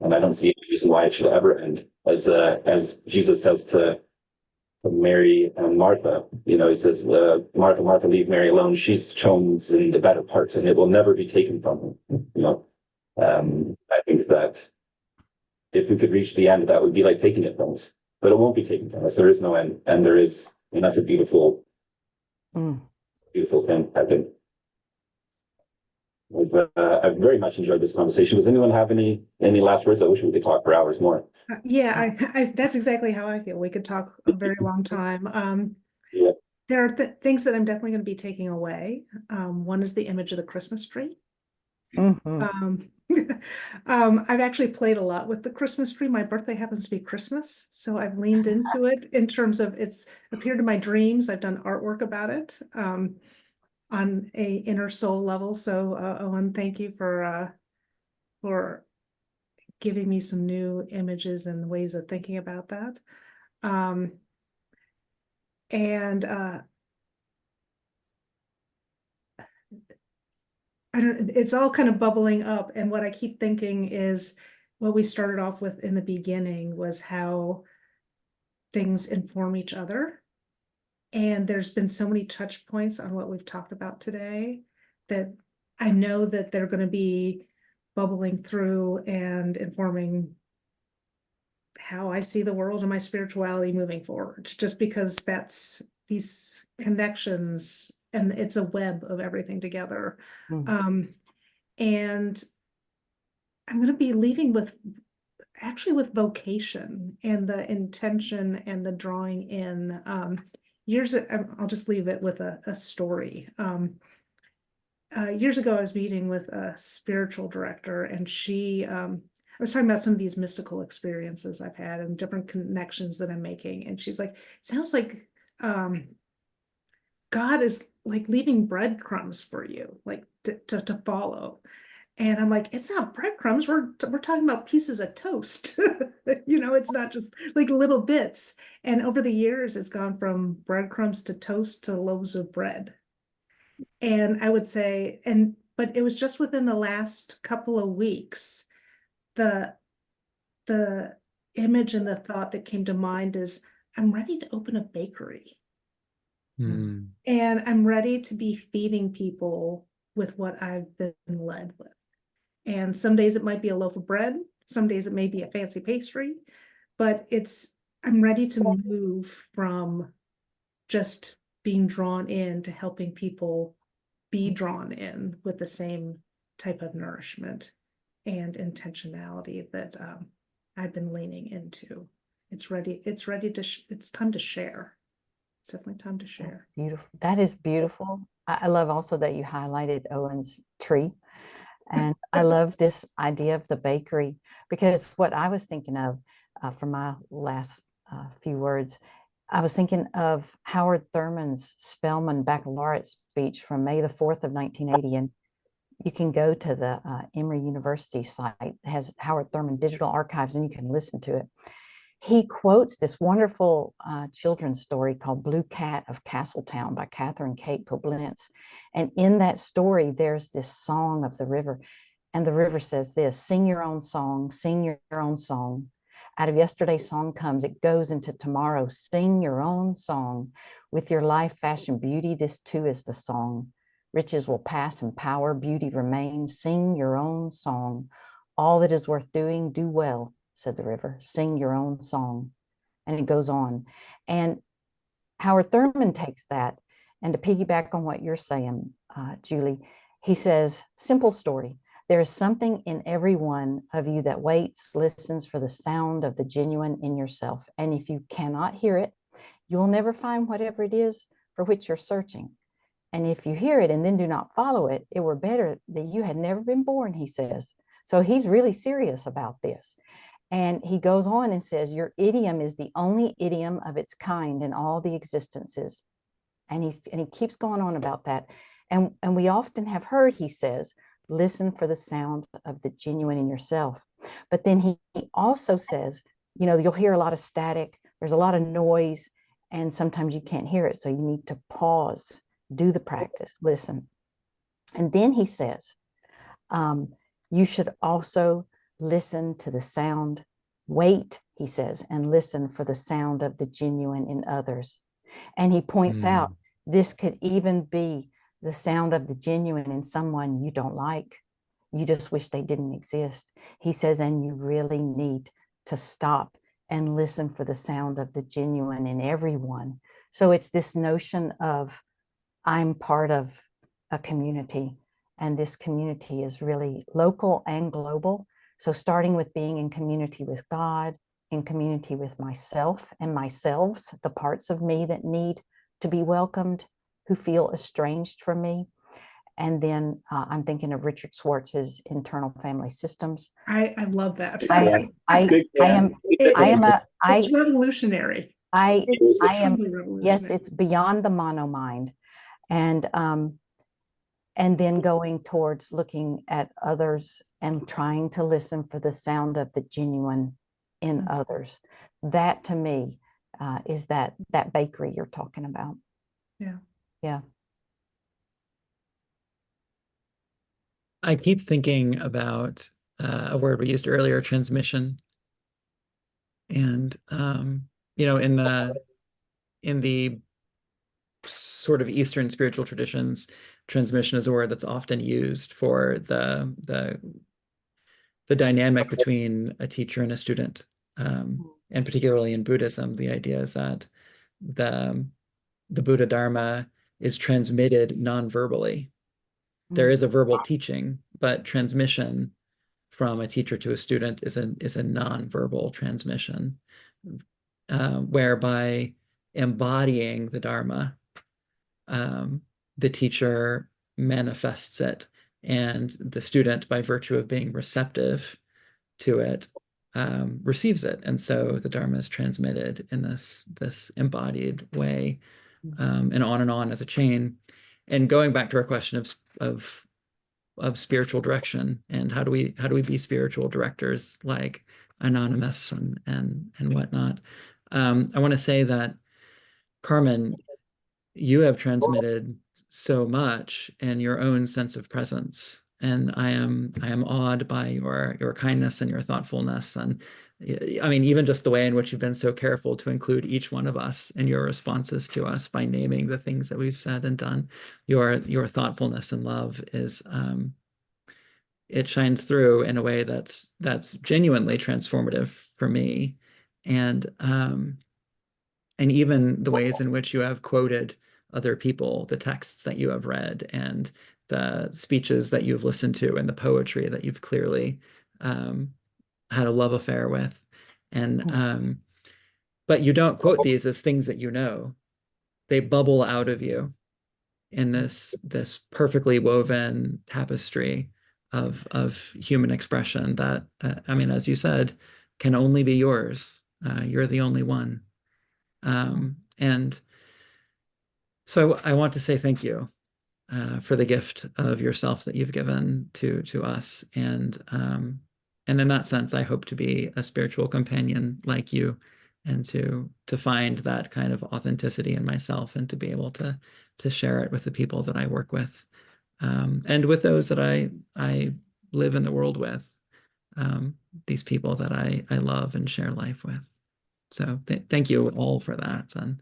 And I don't see any reason why it should ever end. As Jesus says to Mary and Martha, he says, Martha, Martha, leave Mary alone. She's chosen the better part, and it will never be taken from her. I think that if we could reach the end, that would be like taking it from us, but it won't be taken from us. There is no end, and that's a beautiful, beautiful thing, I think. I've very much enjoyed this conversation. Does anyone have any last words? I wish we could talk for hours more. Yeah, that's exactly how I feel. We could talk a very long time. Yeah. There are things that I'm definitely going to be taking away. One is the image of the Christmas tree. I've actually played a lot with the Christmas tree. My birthday happens to be Christmas, so I've leaned into it in terms of it's appeared in my dreams. I've done artwork about it on a inner soul level. So Owen, thank you for giving me some new images and ways of thinking about that. It's all kind of bubbling up. And what I keep thinking is what we started off with in the beginning was how things inform each other. And there's been so many touch points on what we've talked about today that I know that they're going to be bubbling through and informing how I see the world and my spirituality moving forward, just because these connections and it's a web of everything together. Mm. And I'm going to be leaving with vocation and the intention and the drawing in. I'll just leave it with a story. Years ago, I was meeting with a spiritual director, and I was talking about some of these mystical experiences I've had and different connections that I'm making. And she's like, it sounds like God is like leaving breadcrumbs for you, like to follow. And I'm like, it's not breadcrumbs. We're talking about pieces of toast. It's not just like little bits. And over the years, it's gone from breadcrumbs to toast to loaves of bread. And I would say, but it was just within the last couple of weeks, the image and the thought that came to mind is, I'm ready to open a bakery. Mm. And I'm ready to be feeding people with what I've been led with. And some days it might be a loaf of bread, some days it may be a fancy pastry, but I'm ready to move from just being drawn in to helping people be drawn in with the same type of nourishment and intentionality that I've been leaning into. It's time to share. It's definitely time to share. That's beautiful. That is beautiful. I love also that you highlighted Owen's tree. And I love this idea of the bakery, because what I was thinking of for my last few words, I was thinking of Howard Thurman's Spelman Baccalaureate speech from May the 4th of 1980. And you can go to the Emory University site. It has Howard Thurman Digital Archives, and you can listen to it. He quotes this wonderful children's story called Blue Cat of Castletown by Catherine Kate Koblenz. And in that story, there's this song of the river. And the river says this: sing your own song, sing your own song. Out of yesterday's song comes, it goes into tomorrow. Sing your own song. With your life, fashion, beauty, this too is the song. Riches will pass and power, beauty remains. Sing your own song. All that is worth doing, do well, said the river. Sing your own song. And it goes on. And Howard Thurman takes that, and to piggyback on what you're saying, Julie, he says, simple story. There is something in every one of you that waits, listens for the sound of the genuine in yourself. And if you cannot hear it, you will never find whatever it is for which you're searching. And if you hear it and then do not follow it, it were better that you had never been born, he says. So he's really serious about this. And he goes on and says, your idiom is the only idiom of its kind in all the existences. And he keeps going on about that. And we often have heard, he says, listen for the sound of the genuine in yourself. But then he also says, you'll hear a lot of static, there's a lot of noise, and sometimes you can't hear it. So you need to pause, do the practice, listen. And then he says, you should also listen to the sound, wait, he says, and listen for the sound of the genuine in others. And he points out, this could even be the sound of the genuine in someone you don't like. You just wish they didn't exist. He says, and you really need to stop and listen for the sound of the genuine in everyone. So it's this notion of, I'm part of a community, and this community is really local and global. So starting with being in community with God, in community with myself and myselves, the parts of me that need to be welcomed, who feel estranged from me. And then I'm thinking of Richard Schwartz's internal family systems. I love that. It's revolutionary. Yes, it's beyond the mono mind. And then going towards looking at others and trying to listen for the sound of the genuine in others. That to me is that bakery you're talking about. Yeah. Yeah. I keep thinking about a word we used earlier, transmission. And in the sort of Eastern spiritual traditions, transmission is a word that's often used for the dynamic between a teacher and a student. And particularly in Buddhism, the idea is that the Buddha Dharma is transmitted non-verbally. There is a verbal teaching, but transmission from a teacher to a student is a non-verbal transmission, whereby embodying the Dharma, the teacher manifests it, and the student, by virtue of being receptive to it, receives it. And so the Dharma is transmitted in this embodied way, and on as a chain. And going back to our question of spiritual direction, and how do we be spiritual directors like Anonymous and whatnot. I want to say that, Carmen, you have transmitted so much in your own sense of presence, and I am awed by your kindness and your thoughtfulness, and I mean, even just the way in which you've been so careful to include each one of us in your responses to us by naming the things that we've said and done. Your thoughtfulness and love is it shines through in a way that's genuinely transformative for me, and even the ways in which you have quoted other people, the texts that you have read, and the speeches that you've listened to, and the poetry that you've clearly had a love affair with. And but you don't quote these as things that you know. They bubble out of you in this perfectly woven tapestry of human expression that, I mean, as you said, can only be yours. You're the only one. And so I want to say thank you for the gift of yourself that you've given to us. And in that sense, I hope to be a spiritual companion like you, and to find that kind of authenticity in myself, and to be able to share it with the people that I work with, and with those that I live in the world with, these people that I love and share life with. So thank you all for that. And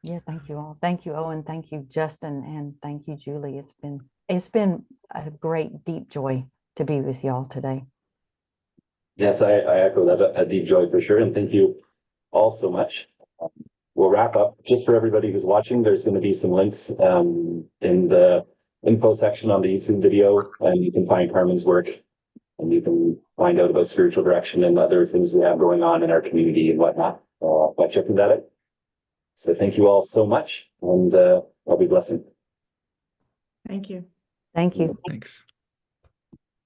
yeah, thank you all. Thank you, Owen. Thank you, Justin, and thank you, Julie. It's been a great, deep joy to be with y'all today. Yes, I echo that, a deep joy for sure, and thank you all so much. We'll wrap up. Just for everybody who's watching, there's going to be some links in the info section on the YouTube video, and you can find Carmen's work, and you can find out about spiritual direction and other things we have going on in our community and whatnot by checking that out. So thank you all so much, and I'll be blessing. Thank you. Thank you. thanks.